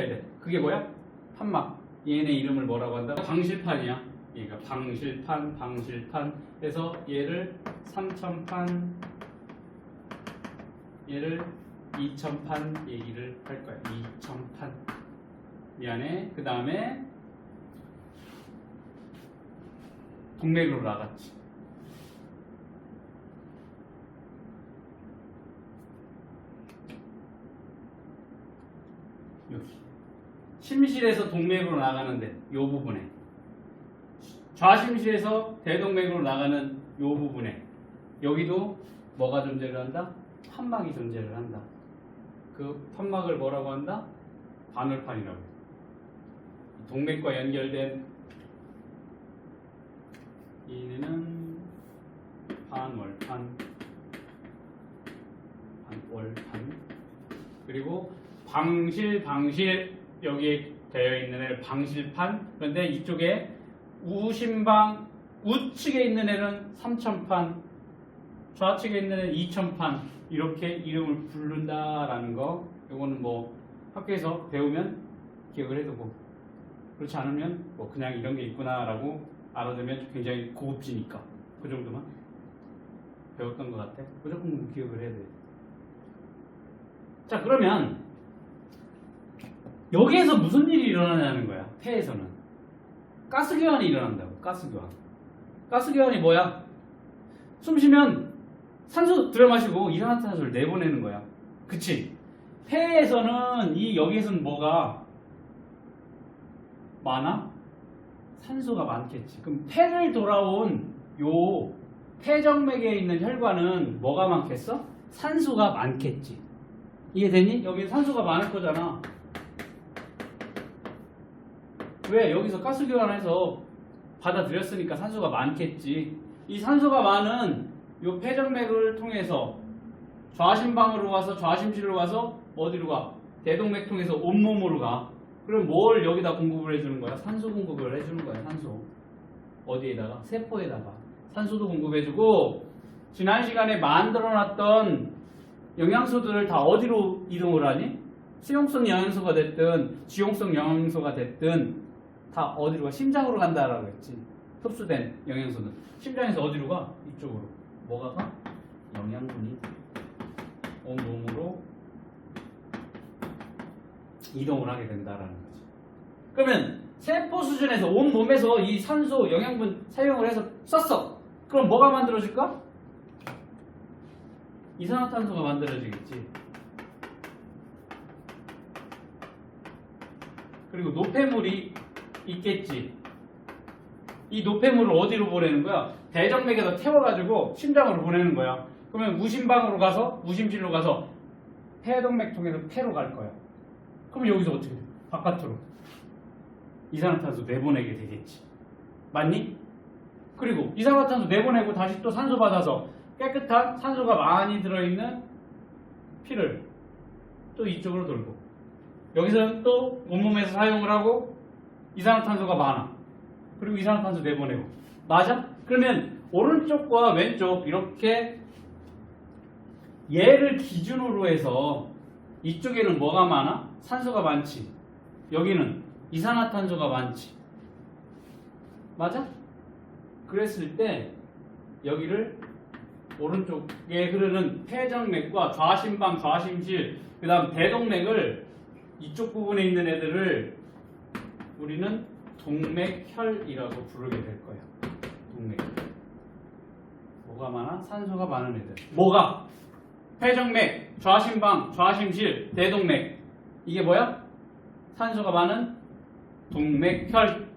돼. 그게 뭐야? 판막. 얘네 이름을 뭐라고 한다? 방실판이야. 얘가 방실판 해서 얘를 3천판, 얘를 2천판 얘기를 할 거야. 2천판. 미안해. 그 다음에 동맥으로 나갔지. 여기. 심실에서 동맥으로 나가는데 요 부분에, 좌심실에서 대동맥으로 나가는 요 부분에 여기도 뭐가 존재를 한다? 판막이 존재를 한다. 그 판막을 뭐라고 한다? 바늘판이라고 해. 동맥과 연결된 얘는 반월판, 반월판. 그리고 방실 여기에 되어 있는 애를 방실판. 그런데 이쪽에 우심방 우측에 있는 애는 삼천판, 좌측에 있는 애는 이천판. 이렇게 이름을 부른다라는 거. 요거는 뭐 학교에서 배우면 기억을 해두고, 그렇지 않으면 뭐 그냥 이런 게 있구나라고 알아두면 굉장히 고급지니까 그 정도만 배웠던 것 같아. 무조건 기억을 해야 돼. 자, 그러면 여기에서 무슨 일이 일어나냐는 거야. 폐에서는 가스교환이 일어난다고. 가스교환이 뭐야? 숨 쉬면 산소 들여마시고 이산화탄소를 내보내는 거야. 그치? 폐에서는 여기에서는 뭐가 많아? 산소가 많겠지. 그럼 폐를 돌아온 요 폐정맥에 있는 혈관은 뭐가 많겠어? 산소가 많겠지. 이해되니? 여기 산소가 많을 거잖아. 왜? 여기서 가스교환해서 받아들였으니까 산소가 많겠지. 이 산소가 많은 요 폐정맥을 통해서 좌심방으로 가서 좌심실로 가서 어디로 가? 대동맥 통해서 온몸으로 가. 그럼 뭘 여기다 공급을 해주는 거야? 산소 공급을 해주는 거야. 산소. 어디에다가? 세포에다가. 산소도 공급해주고, 지난 시간에 만들어놨던 영양소들을 다 어디로 이동을 하니? 수용성 영양소가 됐든 지용성 영양소가 됐든 다 어디로 가? 심장으로 간다라고 했지. 흡수된 영양소는 심장에서 어디로 가? 이쪽으로. 뭐가 가? 영양분이 온몸으로 이동을 하게 된다라는 거지. 그러면 세포 수준에서 온몸에서 이 산소 영양분 사용을 해서 썼어. 그럼 뭐가 만들어질까? 이산화탄소가 만들어지겠지. 그리고 노폐물이 있겠지. 이 노폐물을 어디로 보내는 거야? 대정맥에서 태워가지고 심장으로 보내는 거야. 그러면 우심방으로 가서 우심실로 가서 폐동맥 통해서 폐로 갈 거야. 그럼 여기서 어떻게 돼? 바깥으로 이산화탄소 내보내게 되겠지. 맞니? 그리고 이산화탄소 내보내고 다시 또 산소 받아서 깨끗한 산소가 많이 들어있는 피를 또 이쪽으로 돌고, 여기서는 또 온몸에서 사용을 하고 이산화탄소가 많아. 그리고 이산화탄소 내보내고. 맞아? 그러면 오른쪽과 왼쪽 이렇게 얘를 기준으로 해서 이쪽에는 뭐가 많아? 산소가 많지. 여기는 이산화탄소가 많지. 맞아? 그랬을 때 여기를 오른쪽에 흐르는 폐정맥과 좌심방, 좌심실, 그 다음 대동맥을, 이쪽 부분에 있는 애들을 우리는 동맥혈이라고 부르게 될 거야. 동맥. 뭐가 많아? 산소가 많은 애들. 뭐가? 폐정맥, 좌심방, 좌심실, 대동맥. 이게 뭐야? 산소가 많은 동맥혈.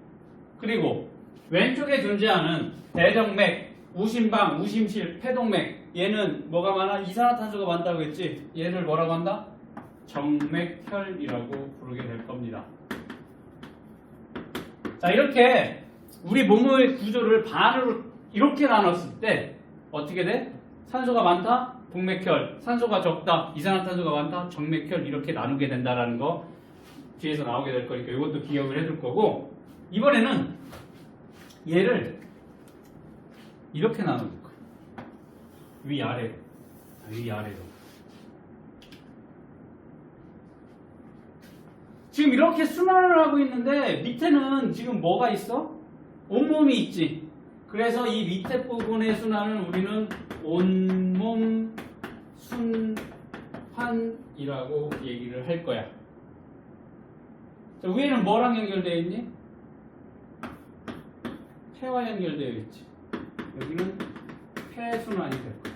그리고 왼쪽에 존재하는 대정맥, 우심방, 우심실, 폐동맥. 얘는 뭐가 많아? 이산화탄소가 많다고 했지? 얘를 뭐라고 한다? 정맥혈이라고 부르게 될 겁니다. 자, 이렇게 우리 몸의 구조를 반으로 이렇게 나눴을 때 어떻게 돼? 산소가 많다? 동맥혈. 산소가 적다? 이산화탄소가 많다? 정맥혈. 이렇게 나누게 된다라는 거 뒤에서 나오게 될 거니까 이것도 기억을 해둘 거고, 이번에는 얘를 이렇게 나눠줄 거야. 위아래로. 위아래로. 지금 이렇게 순환을 하고 있는데 밑에는 지금 뭐가 있어? 온몸이 있지. 그래서 이 밑에 부분의 순환은 우리는 온몸 순환이라고 얘기를 할 거야. 자, 위에는 뭐랑 연결되어 있니? 폐와 연결되어 있지. 여기는 폐순환이 될 거야.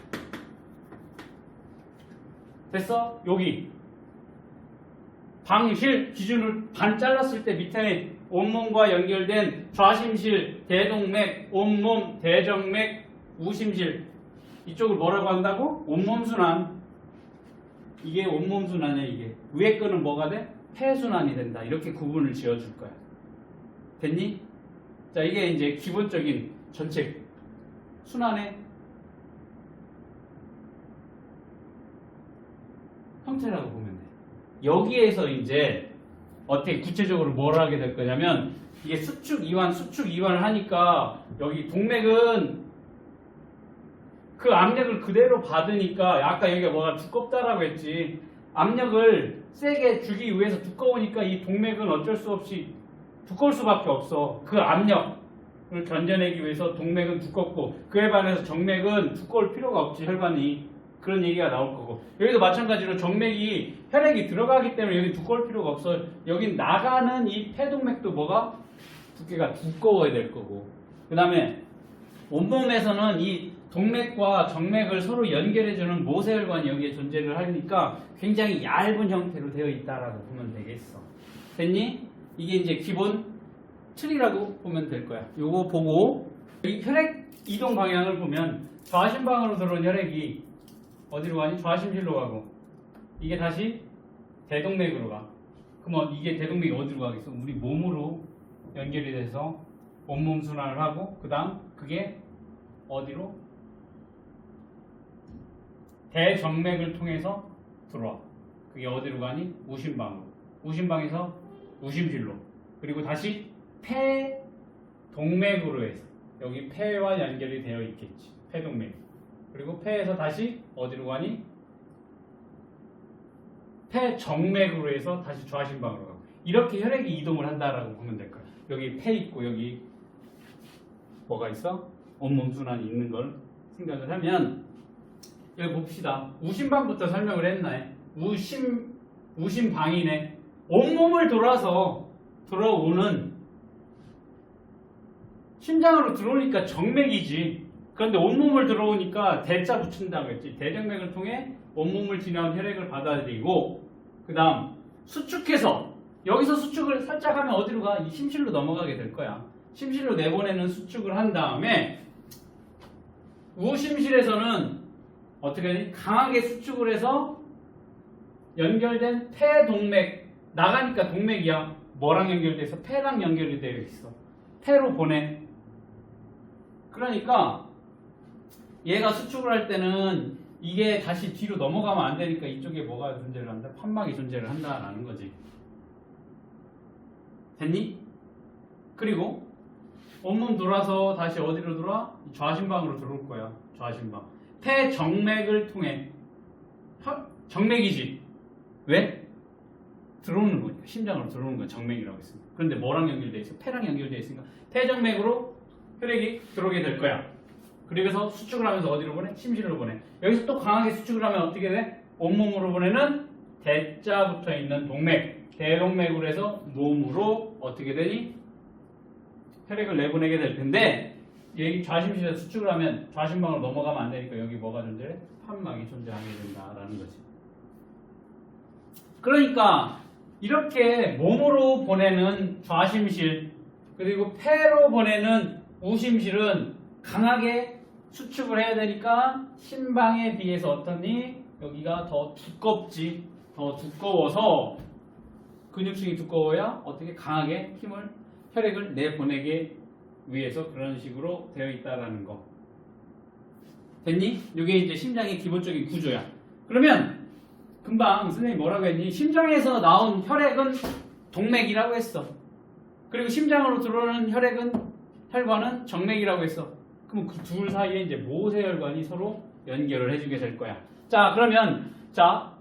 됐어? 여기 방실 기준을 반 잘랐을 때 밑에 온몸과 연결된 좌심실, 대동맥, 온몸, 대정맥, 우심실, 이쪽을 뭐라고 한다고? 온몸순환. 이게 온몸순환이야. 이게 위에 거는 뭐가 돼? 폐순환이 된다. 이렇게 구분을 지어줄 거야. 됐니? 자, 이게 이제 기본적인 전체 순환의 형태라고 보면 돼. 여기에서 이제 어떻게 구체적으로 뭘 하게 될 거냐면 이게 수축 이완을 하니까 여기 동맥은 그 압력을 그대로 받으니까 아까 여기가 뭐가 두껍다라고 했지. 압력을 세게 주기 위해서 두꺼우니까 이 동맥은 어쩔 수 없이 두꺼울 수밖에 없어. 그 압력을 견뎌내기 위해서 동맥은 두껍고 그에 반해서 정맥은 두꺼울 필요가 없지. 혈관이. 그런 얘기가 나올 거고 여기도 마찬가지로 정맥이 혈액이 들어가기 때문에 여기 두꺼울 필요가 없어. 여기 나가는 이 폐동맥도 뭐가 두께가 두꺼워야 될 거고 그 다음에 온몸에서는 이 동맥과 정맥을 서로 연결해주는 모세혈관이 여기에 존재를 하니까 굉장히 얇은 형태로 되어 있다라고 보면 되겠어. 됐니? 이게 이제 기본 틀이라고 보면 될 거야. 요거 보고 이 혈액 이동 방향을 보면 좌심방으로 들어온 혈액이 어디로 가니? 좌심실로 가고 이게 다시 대동맥으로 가. 그러면 이게 대동맥이 어디로 가겠어? 우리 몸으로 연결이 돼서 온몸 순환을 하고 그 다음 그게 어디로? 대정맥을 통해서 들어와. 그게 어디로 가니? 우심방으로. 우심방에서 우심실로. 그리고 다시 폐동맥으로 해서 여기 폐와 연결이 되어 있겠지. 폐동맥. 그리고 폐에서 다시 어디로 가니? 폐정맥으로 해서 다시 좌심방으로 가고 이렇게 혈액이 이동을 한다라고 보면 될 거야. 여기 폐 있고 여기 뭐가 있어? 온몸 순환이 있는 걸 생각을 하면 여기 봅시다. 우심방부터 설명을 했네. 우심방이네. 온몸을 돌아서 들어오는 심장으로 들어오니까 정맥이지. 그런데 온몸을 들어오니까 대자 붙인다고 했지. 대정맥을 통해 온몸을 지나온 혈액을 받아들이고 그 다음 수축해서 여기서 수축을 살짝 하면 어디로 가? 이 심실로 넘어가게 될 거야. 심실로 내보내는 수축을 한 다음에 우심실에서는 어떻게 하니? 강하게 수축을 해서 연결된 폐동맥 나가니까 동맥이야. 뭐랑 연결돼 있어? 폐랑 연결이 되어 있어. 폐로 보내. 그러니까 얘가 수축을 할 때는 이게 다시 뒤로 넘어가면 안 되니까 이쪽에 뭐가 존재를 한다? 판막이 존재를 한다라는 거지. 됐니? 그리고 온몸 돌아서 다시 어디로 들어와? 좌심방으로 들어올 거야. 좌심방. 폐정맥을 통해 정맥이지. 왜? 들어오는 거니까. 심장으로 들어오는 건 정맥이라고 했습니다. 그런데 뭐랑 연결되어 있어? 폐랑 연결되어 있으니까 폐정맥으로 혈액이 들어오게 될 거야. 그래서 수축을 하면서 어디로 보내? 심실로 보내. 여기서 또 강하게 수축을 하면 어떻게 돼? 온몸으로 보내는 대자 붙어 있는 동맥, 대동맥으로 해서 몸으로 어떻게 되니? 혈액을 내보내게 될 텐데 여기 좌심실에서 수축을 하면 좌심방으로 넘어가면 안 되니까 여기 뭐가 존재해? 판막이 존재하게 된다라는 거지. 그러니까 이렇게 몸으로 보내는 좌심실 그리고 폐로 보내는 우심실은 강하게 수축을 해야 되니까 심방에 비해서 어떠니? 여기가 더 두껍지. 더 두꺼워서 근육층이 두꺼워야 어떻게 강하게 힘을 혈액을 내보내게 위해서 그런 식으로 되어 있다라는 거. 됐니? 이게 이제 심장의 기본적인 구조야. 그러면 금방 선생님이 뭐라고 했니? 심장에서 나온 혈액은 동맥이라고 했어. 그리고 심장으로 들어오는 혈관은 정맥이라고 했어. 그럼 그 둘 사이에 이제 모세혈관이 서로 연결을 해주게 될 거야. 자, 그러면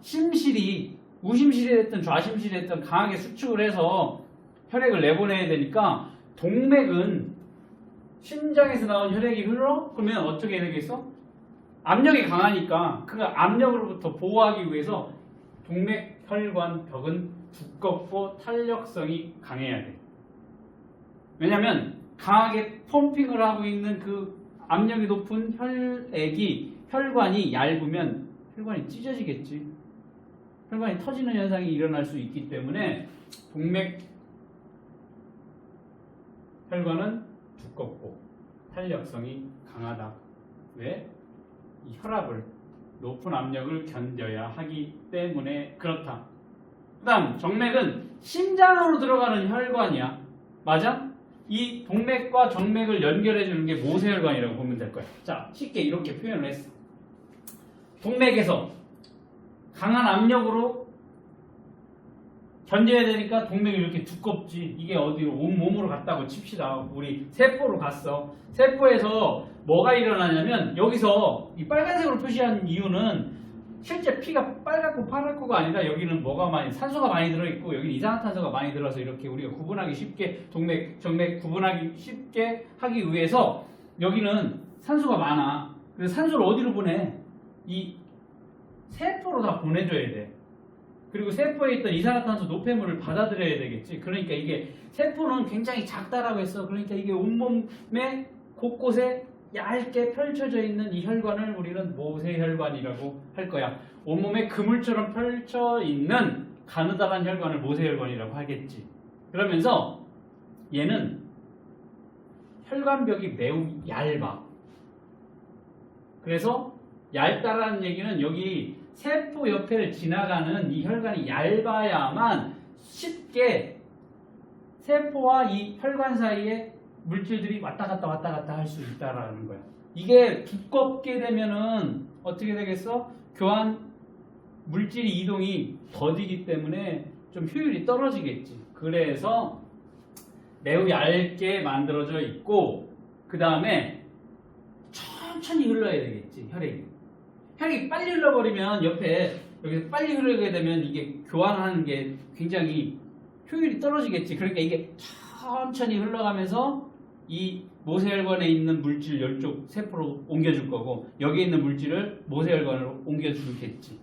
심실이 우심실이 됐든 좌심실이 됐든 강하게 수축을 해서 혈액을 내보내야 되니까 동맥은 심장에서 나온 혈액이 흘러? 그러면 어떻게 되겠어? 압력이 강하니까 그 압력으로부터 보호하기 위해서 동맥 혈관 벽은 두껍고 탄력성이 강해야 돼. 왜냐면 강하게 펌핑을 하고 있는 그 압력이 높은 혈관이 얇으면 혈관이 찢어지겠지. 혈관이 터지는 현상이 일어날 수 있기 때문에 동맥 혈관은 두껍고 탄력성이 강하다. 왜? 이 혈압을 높은 압력을 견뎌야 하기 때문에 그렇다. 그 다음 정맥은 심장으로 들어가는 혈관이야. 맞아? 이 동맥과 정맥을 연결해 주는 게 모세혈관이라고 보면 될 거야. 자, 쉽게 이렇게 표현을 했어. 동맥에서 강한 압력으로 견뎌야 되니까 동맥이 이렇게 두껍지. 이게 어디로 온몸으로 갔다고 칩시다. 우리 세포로 갔어. 세포에서 뭐가 일어나냐면 여기서 이 빨간색으로 표시한 이유는 실제 피가 빨갛고 파랗고가 아니라 여기는 뭐가 많이 산소가 많이 들어있고 여기는 이산화탄소가 많이 들어서 이렇게 우리가 구분하기 쉽게 동맥, 정맥 구분하기 쉽게 하기 위해서 여기는 산소가 많아. 그래서 산소를 어디로 보내? 이 세포로 다 보내줘야 돼. 그리고 세포에 있던 이산화탄소 노폐물을 받아들여야 되겠지. 그러니까 이게 세포는 굉장히 작다라고 했어. 그러니까 이게 온몸에 곳곳에 얇게 펼쳐져 있는 이 혈관을 우리는 모세혈관이라고 할 거야. 온몸에 그물처럼 펼쳐 있는 가느다란 혈관을 모세혈관이라고 하겠지. 그러면서 얘는 혈관벽이 매우 얇아. 그래서 얇다라는 얘기는 여기 세포 옆을 지나가는 이 혈관이 얇아야만 쉽게 세포와 이 혈관 사이에 물질들이 왔다 갔다 할 수 있다라는 거야. 이게 두껍게 되면은 어떻게 되겠어? 교환 물질 이동이 더디기 때문에 좀 효율이 떨어지겠지. 그래서 매우 얇게 만들어져 있고 그 다음에 천천히 흘러야 되겠지. 혈액이 빨리 흘러버리면 옆에 여기서 빨리 흐르게 되면 이게 교환하는 게 굉장히 효율이 떨어지겠지. 그러니까 이게 천천히 흘러가면서 이 모세혈관에 있는 물질 이쪽 세포로 옮겨줄 거고 여기에 있는 물질을 모세혈관으로 옮겨주겠지.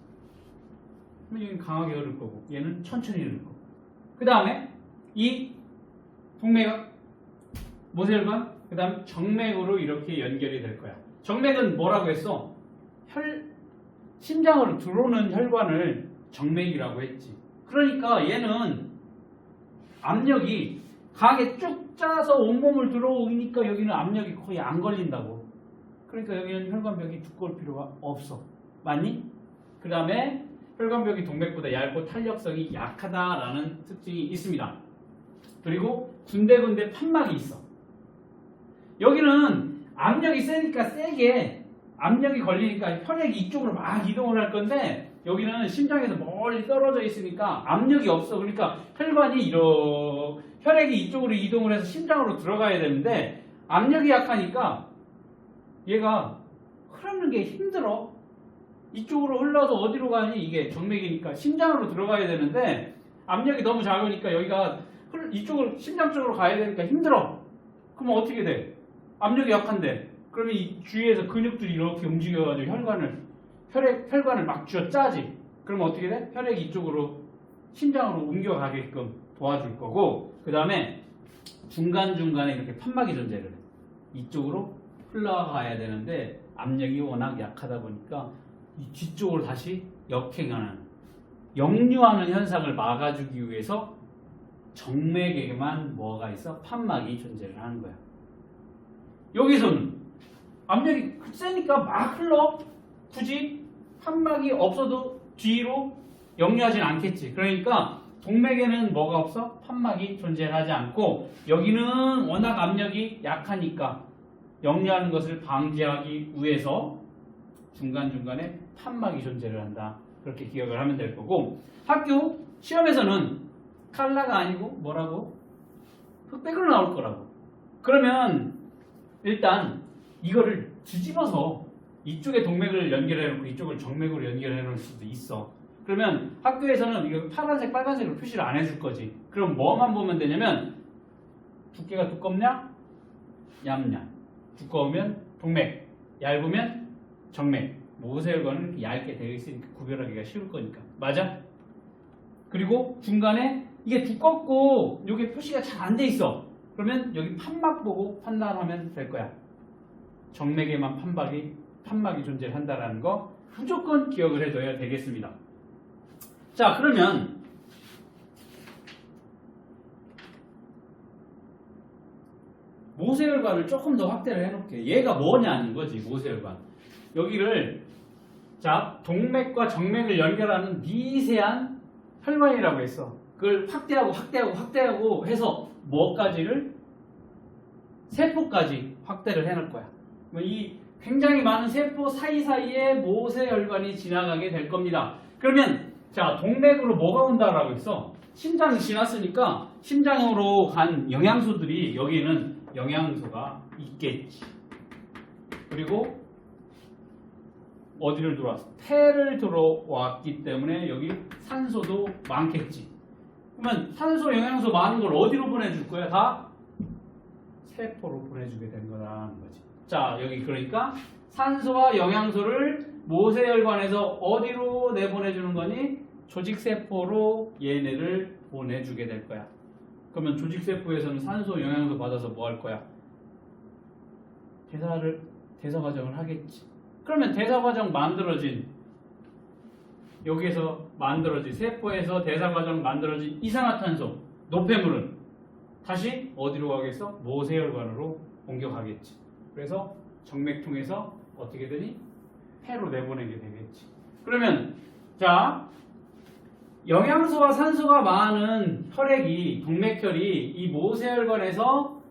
그럼 여기는 강하게 흐를 거고 얘는 천천히 흐를 거고 그 다음에 이 동맥 모세혈관 그 다음 정맥으로 이렇게 연결이 될 거야. 정맥은 뭐라고 했어? 심장으로 들어오는 혈관을 정맥이라고 했지. 그러니까 얘는 압력이 강하게 쭉 짜서 온몸을 들어오니까 여기는 압력이 거의 안 걸린다고. 그러니까 여기는 혈관벽이 두꺼울 필요가 없어. 맞니? 그 다음에 혈관벽이 동맥보다 얇고 탄력성이 약하다라는 특징이 있습니다. 그리고 군데군데 판막이 있어. 여기는 압력이 세니까 세게 압력이 걸리니까 혈액이 이쪽으로 막 이동을 할 건데 여기는 심장에서 멀리 떨어져 있으니까 압력이 없어. 그러니까 혈액이 이쪽으로 이동을 해서 심장으로 들어가야 되는데 압력이 약하니까 얘가 흐르는 게 힘들어. 이쪽으로 흘러서 어디로 가니? 이게 정맥이니까 심장으로 들어가야 되는데 압력이 너무 작으니까 여기가 이쪽으로 심장 쪽으로 가야 되니까 힘들어. 그럼 어떻게 돼? 압력이 약한데 그러면 이 주위에서 근육들이 이렇게 움직여가지고 혈관을 막 쥐어 짜지. 그러면 어떻게 돼? 혈액이 이쪽으로 심장으로 옮겨가게끔 도와줄 거고 그 다음에 중간중간에 이렇게 판막이 존재를 해. 이쪽으로 흘러가야 되는데 압력이 워낙 약하다 보니까 이 뒤쪽으로 다시 역행하는 역류하는 현상을 막아주기 위해서 정맥에게만 뭐가 있어? 판막이 존재를 하는 거야. 여기서는 압력이 세니까 막 흘러. 굳이 판막이 없어도 뒤로 역류하진 않겠지. 그러니까 동맥에는 뭐가 없어? 판막이 존재하지 않고 여기는 워낙 압력이 약하니까 역류하는 것을 방지하기 위해서 중간중간에 판막이 존재를 한다. 그렇게 기억을 하면 될 거고 학교 시험에서는 칼라가 아니고 뭐라고? 흑백으로 나올 거라고. 그러면 일단 이거를 뒤집어서 이쪽에 동맥을 연결해 놓고 이쪽을 정맥으로 연결해 놓을 수도 있어. 그러면 학교에서는 이거 파란색, 빨간색으로 표시를 안 해줄 거지. 그럼 뭐만 보면 되냐면 두께가 두껍냐? 얇냐? 두꺼우면 동맥, 얇으면 정맥. 모세혈관은 이렇게 얇게 되어 있으니까 구별하기가 쉬울 거니까. 맞아? 그리고 중간에 이게 두껍고 여기 표시가 잘 안 돼 있어. 그러면 여기 판막 보고 판단하면 될 거야. 정맥에만 판막이 존재한다라는 거 무조건 기억을 해둬야 되겠습니다. 자, 그러면 모세혈관을 조금 더 확대를 해놓을게. 얘가 뭐냐는 거지, 모세혈관. 여기를 자 동맥과 정맥을 연결하는 미세한 혈관이라고 했어. 그걸 확대하고 해서 뭐까지를 세포까지 확대를 해놓을 거야. 이 굉장히 많은 세포 사이사이에 모세혈관이 지나가게 될 겁니다. 그러면 자, 동맥으로 뭐가 온다라고 했어? 심장이 지났으니까 심장으로 간 영양소들이 여기는 영양소가 있겠지. 그리고 어디를 들어왔어? 폐를 들어왔기 때문에 여기 산소도 많겠지. 그러면 산소, 영양소 많은 걸 어디로 보내줄 거야? 다 세포로 보내주게 된 거라는 거지. 자, 여기 그러니까 산소와 영양소를 모세혈관에서 어디로 내보내주는 거니? 조직세포로 얘네를 보내주게 될 거야. 그러면 조직세포에서는 산소, 영양소 받아서 뭐 할 거야? 대사 과정을 하겠지. 그러면 대사 과정 만들어진 여기에서 만들어진 세포에서 대사 과정 만들어진 이산화탄소, 노폐물은 다시 어디로 가겠어? 모세혈관으로 옮겨가겠지. 그래서 정맥통에서 어떻게 되니? 폐로 내보내게 되겠지. 그러면 자, 영양소와 산소가 많은 혈액이, 동맥혈이 이 모세혈관에서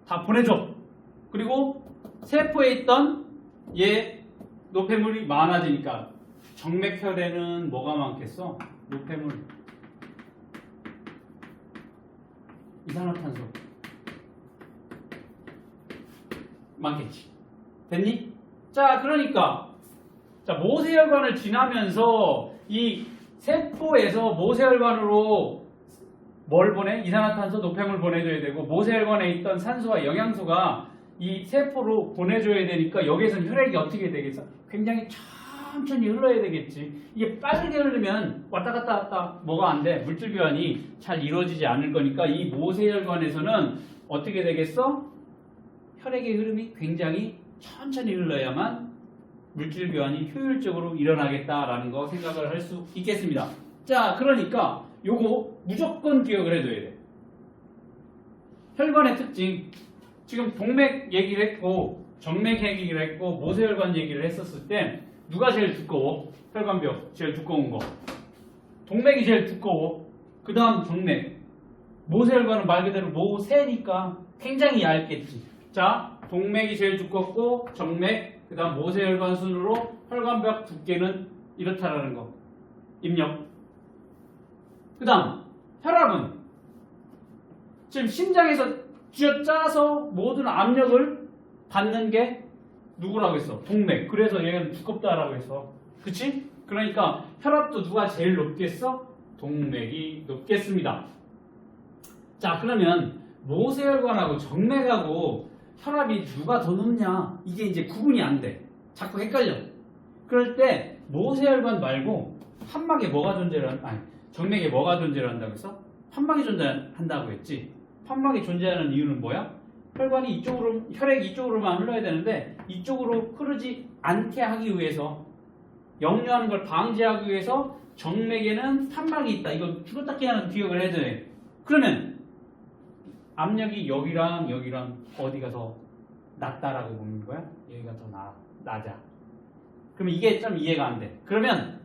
다 보내줘. 그리고 세포에 있던 얘 노폐물이 많아지니까 정맥혈에는 뭐가 많겠어? 노폐물, 이산화탄소 많겠지. 됐니? 자, 그러니까 자, 모세혈관을 지나면서 이 세포에서 모세혈관으로 뭘 보내? 이산화탄소, 노폐물 보내줘야 되고 모세혈관에 있던 산소와 영양소가 이 세포로 보내줘야 되니까 여기에서는 혈액이 어떻게 되겠어? 굉장히 천천히 흘러야 되겠지. 이게 빠르게 흐르면 왔다 갔다 뭐가 안 돼? 물질 교환이 잘 이루어지지 않을 거니까 이 모세혈관에서는 어떻게 되겠어? 혈액의 흐름이 굉장히 천천히 흘러야만 물질 교환이 효율적으로 일어나겠다라는 거 생각을 할 수 있겠습니다. 자, 그러니까 요거 무조건 기억을 해둬야 돼. 혈관의 특징. 지금 동맥 얘기를 했고 정맥 얘기를 했고 모세혈관 얘기를 했었을 때 누가 제일 두꺼워? 혈관벽 제일 두꺼운 거. 동맥이 제일 두꺼워. 그 다음 정맥. 모세혈관은 말 그대로 모세니까 굉장히 얇겠지. 자, 동맥이 제일 두껍고 정맥, 그 다음 모세혈관 순으로 혈관벽 두께는 이렇다라는 거. 입력. 그 다음 혈압은 지금 심장에서 쥐어짜서 모든 압력을 받는 게 누구라고 했어? 동맥. 그래서 얘는 두껍다라고 했어. 그치? 그러니까 혈압도 누가 제일 높겠어? 동맥이 높겠습니다. 자, 그러면 모세혈관하고 정맥하고 혈압이 누가 더 높냐? 이게 이제 구분이 안 돼. 자꾸 헷갈려. 그럴 때 모세혈관 말고 판막에 뭐가 존재를 정맥에 뭐가 존재를 한다고 했어? 판막이 존재한다고 했지. 판막이 존재하는 이유는 뭐야? 혈관이 이쪽으로, 혈액이 이쪽으로만 흘러야 되는데 이쪽으로 흐르지 않게 하기 위해서, 역류하는 걸 방지하기 위해서 정맥에는 판막이 있다. 이거 죽었다 깨어나서 기억을 해야 돼. 그러면 압력이 여기랑 여기랑 어디가 더 낮다라고 보는 거야? 여기가 더 낮아. 그러면 이게 좀 이해가 안 돼. 그러면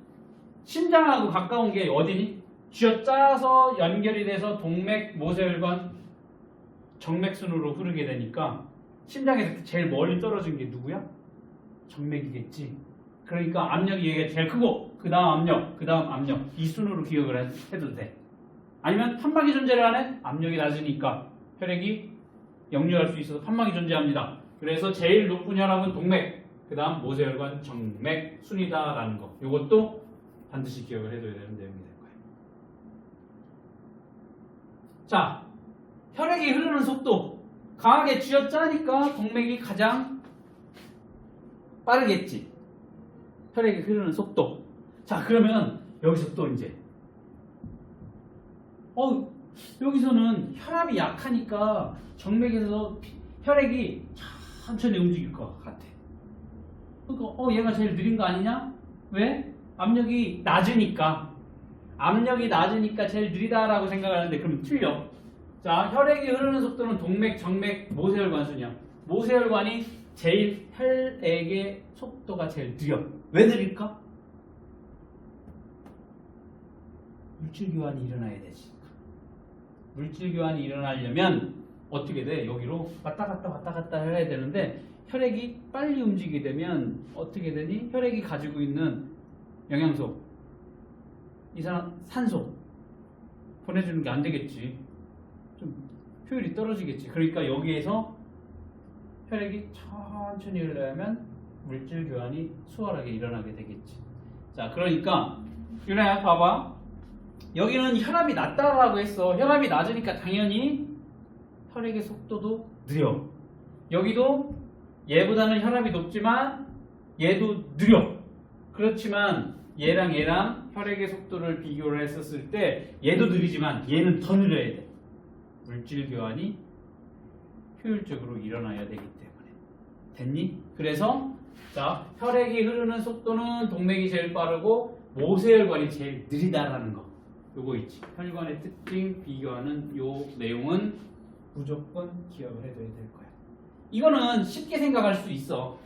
심장하고 가까운 게 어디니? 쥐어짜서 연결이 돼서 동맥, 모세혈관, 정맥순으로 흐르게 되니까 심장에서 제일 멀리 떨어진 게 누구야? 정맥이겠지. 그러니까 압력이 얘가 제일 크고 그 다음 압력, 그 다음 압력, 이 순으로 기억을 해도 돼. 아니면 판막이 존재를 하네? 압력이 낮으니까 혈액이 역류할 수 있어서 판막이 존재합니다. 그래서 제일 높은 혈압은 동맥, 그 다음 모세혈관, 정맥 순이다라는 거. 이것도 반드시 기억을 해둬야 되는 내용이 될 거예요. 자, 혈액이 흐르는 속도. 강하게 쥐어짜니까 동맥이 가장 빠르겠지. 혈액이 흐르는 속도. 자, 그러면 여기서 또 이제 여기서는 혈압이 약하니까 정맥에서 혈액이 천천히 움직일 것 같아. 그러니까 얘가 제일 느린 거 아니냐? 왜? 압력이 낮으니까. 압력이 낮으니까 제일 느리다라고 생각하는데 그럼 틀려. 자, 혈액이 흐르는 속도는 동맥, 정맥, 모세혈관 순이야. 모세혈관이 제일 혈액의 속도가 제일 느려. 왜 느릴까? 물질 교환이 일어나야 되지. 물질 교환이 일어나려면 어떻게 돼? 여기로 왔다 갔다 해야 되는데 혈액이 빨리 움직이게 되면 어떻게 되니? 혈액이 가지고 있는 영양소, 산소 보내주는 게 안 되겠지. 좀 효율이 떨어지겠지. 그러니까 여기에서 혈액이 천천히 흘러야면 물질 교환이 수월하게 일어나게 되겠지. 자, 그러니까 윤아야 봐봐. 여기는 혈압이 낮다라고 했어. 혈압이 낮으니까 당연히 혈액의 속도도 느려. 여기도 얘보다는 혈압이 높지만 얘도 느려. 그렇지만 얘랑 혈액의 속도를 비교를 했었을 때 얘도 느리지만 얘는 더 느려야 돼. 물질 교환이 효율적으로 일어나야 되기 때문에. 됐니? 그래서 자, 혈액이 흐르는 속도는 동맥이 제일 빠르고 모세혈관이 제일 느리다라는 거. 요거 있지. 혈관의 특징 비교하는 요 내용은 무조건 기억을 해둬야 될 거야. 이거는 쉽게 생각할 수 있어.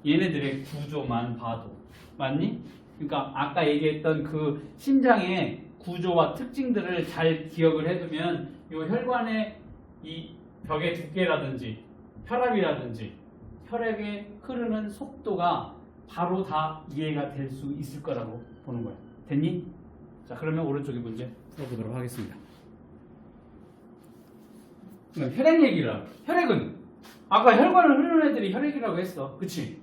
얘네들의 구조만 봐도. 맞니? 그러니까 아까 얘기했던 그 심장의 구조와 특징들을 잘 기억을 해두면 이 혈관의 이 벽의 두께라든지 혈압이라든지 혈액의 흐르는 속도가 바로 다 이해가 될 수 있을 거라고 보는 거야. 됐니? 자, 그러면 오른쪽에 문제 풀어보도록 하겠습니다. 혈액 얘기를 할게. 혈액은 아까 혈관을 흐르는 애들이 혈액이라고 했어. 그치?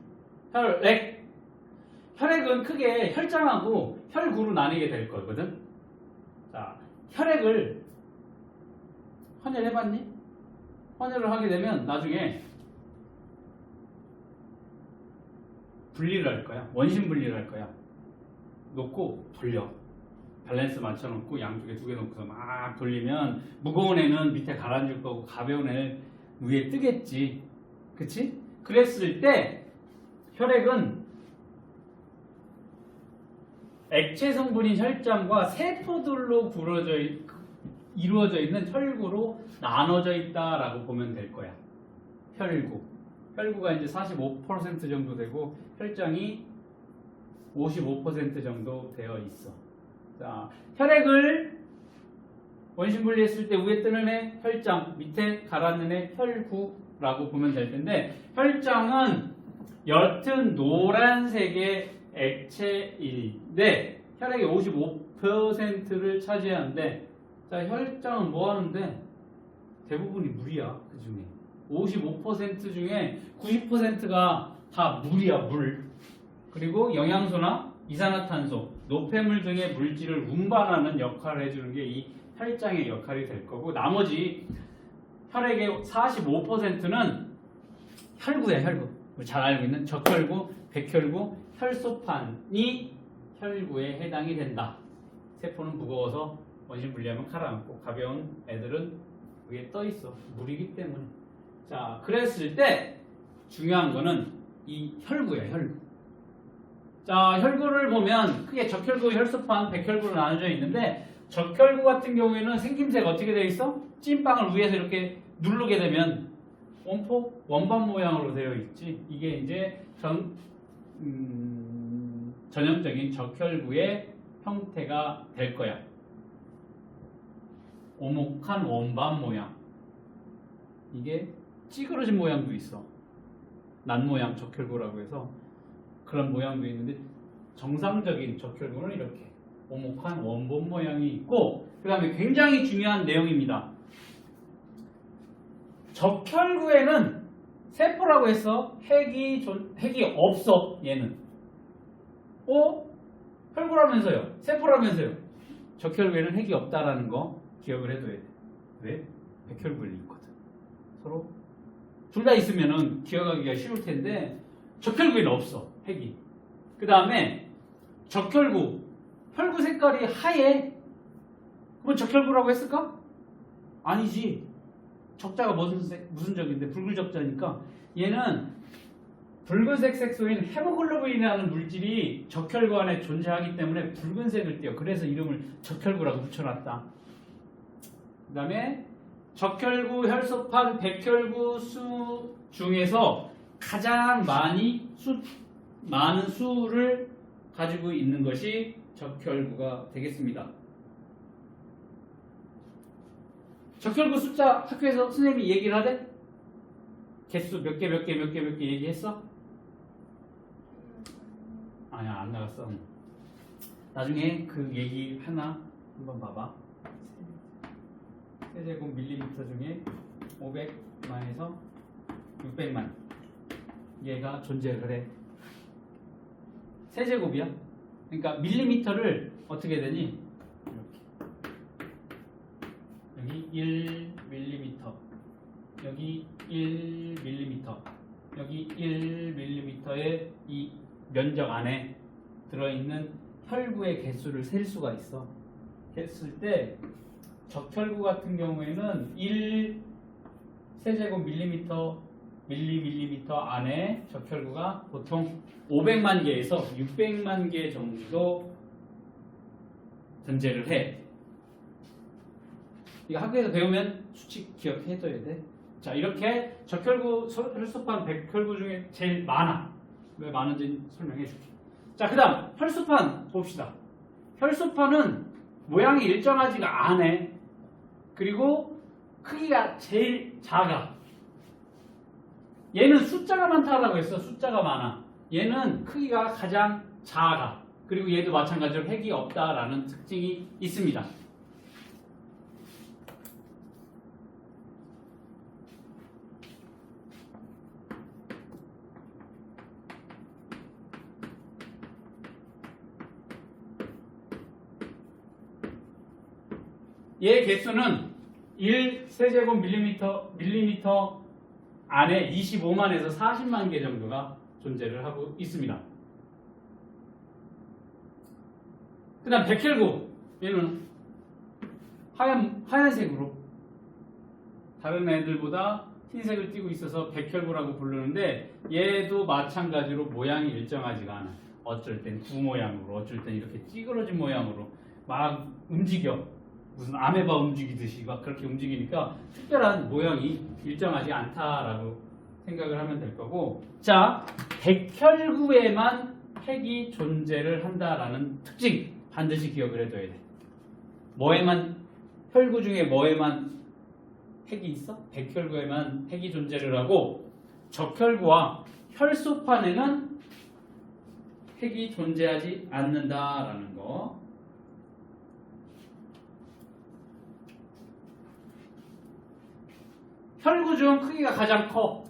혈액은 크게 혈장하고 혈구로 나뉘게 될 거거든. 자, 혈액을 헌혈해봤니? 헌혈을 하게 되면 나중에 분리를 할 거야. 원심 분리를 할 거야. 놓고 돌려. 밸런스 맞춰놓고 양쪽에 두 개 놓고서 막 돌리면 무거운 애는 밑에 가라앉을 거고 가벼운 애는 위에 뜨겠지. 그치? 그랬을 때 혈액은 액체 성분인 혈장과 세포들로 이루어져 있는 혈구로 나눠져 있다라고 보면 될 거야. 혈구가 이제 45% 정도 되고 혈장이 55% 정도 되어 있어. 자, 혈액을 원심 분리했을 때 위에 뜨는 애 혈장, 밑에 가라앉는 애 혈구라고 보면 될 텐데 혈장은 옅은 노란색의 액체인데 혈액의 55%를 차지하는데 자, 혈장은 뭐 하는데 대부분이 물이야. 그 중에 55% 중에 90%가 다 물이야. 물. 그리고 영양소나 이산화탄소, 노폐물 등의 물질을 운반하는 역할을 해주는 게 이 혈장의 역할이 될 거고 나머지 혈액의 45%는 혈구야. 혈구. 잘 알고 있는 적혈구, 백혈구, 혈소판이 혈구에 해당이 된다. 세포는 무거워서 원심 분리하면 가라앉고 가벼운 애들은 위에 떠 있어. 물이기 때문에. 자, 그랬을 때 중요한 거는 이 혈구야. 혈구. 자, 혈구를 보면 크게 적혈구, 혈소판, 백혈구로 나눠져 있는데 적혈구 같은 경우에는 생김새가 어떻게 되어 있어? 찐빵을 위에서 이렇게 누르게 되면 원반 모양으로 되어 있지. 이게 이제 전형적인 적혈구의 형태가 될 거야. 오목한 원반 모양. 이게 찌그러진 모양도 있어. 난 모양 적혈구라고 해서 그런 모양도 있는데 정상적인 적혈구는 이렇게 오목한 원본 모양이 있고 그 다음에 굉장히 중요한 내용입니다. 적혈구에는 세포라고 해서 핵이 없어. 얘는 혈구라면서요. 세포라면서요. 적혈구에는 핵이 없다라는 거 기억을 해둬야 돼. 왜? 백혈구에 있거든. 서로 둘 다 있으면은 기억하기가 쉬울 텐데 적혈구에는 없어. 핵이. 그 다음에 적혈구 혈구 색깔이 하얘. 그럼 적혈구라고 했을까? 아니지. 적자가 무슨 적인데 붉은적자니까 얘는 붉은색 색소인 헤모글로빈이라는 물질이 적혈구 안에 존재하기 때문에 붉은색을 띠어. 그래서 이름을 적혈구라고 붙여놨다. 그 다음에 적혈구, 혈소판, 백혈구 수 중에서 가장 많은 수를 가지고 있는 것이 적혈구가 되겠습니다. 적혈구 숫자 학교에서 선생님이 얘기를 하대? 개수 몇 개 얘기했어? 아니야, 안 나갔어. 나중에 그 얘기 하나 한번 봐봐. 세제곱 밀리미터 중에 500만에서 600만 얘가 존재를 해. 세제곱이야. 그러니까 밀리미터를 어떻게 되니? 이렇게. 여기 1밀리미터, 여기 1밀리미터, 여기 1밀리미터의 이 면적 안에 들어있는 혈구의 개수를 셀 수가 있어. 셌을 때 적혈구 같은 경우에는 1 세제곱 밀리미터 안에 적혈구가 보통 500만 개에서 600만 개 정도 존재를 해. 이거 학교에서 배우면 수칙 기억해둬야 돼. 자, 이렇게 적혈구, 혈소판 100혈구 중에 제일 많아. 왜 많은지 설명해 줄게. 자, 그 다음 혈소판 봅시다. 혈소판은 모양이 일정하지가 않아. 그리고 크기가 제일 작아. 얘는 숫자가 많다라고 했어. 숫자가 많아. 얘는 크기가 가장 작아. 그리고 얘도 마찬가지로 핵이 없다라는 특징이 있습니다. 얘 개수는 1 세제곱 밀리미터 안에 25만에서 40만 개 정도가 존재를 하고 있습니다. 그 다음 백혈구, 얘는 하얀색으로 다른 애들보다 흰색을 띠고 있어서 백혈구라고 부르는데 얘도 마찬가지로 모양이 일정하지가 않아. 어쩔 땐 구 모양으로, 어쩔 땐 이렇게 찌그러진 모양으로 막 움직여. 무슨 아메바 움직이듯이 막 그렇게 움직이니까 특별한 모양이 일정하지 않다라고 생각을 하면 될 거고, 자, 백혈구에만 핵이 존재를 한다라는 특징 반드시 기억을 해둬야 돼. 뭐에만, 혈구 중에 뭐에만 핵이 있어? 백혈구에만 핵이 존재를 하고, 적혈구와 혈소판에는 핵이 존재하지 않는다라는 거. 혈구 중 크기가 가장 커.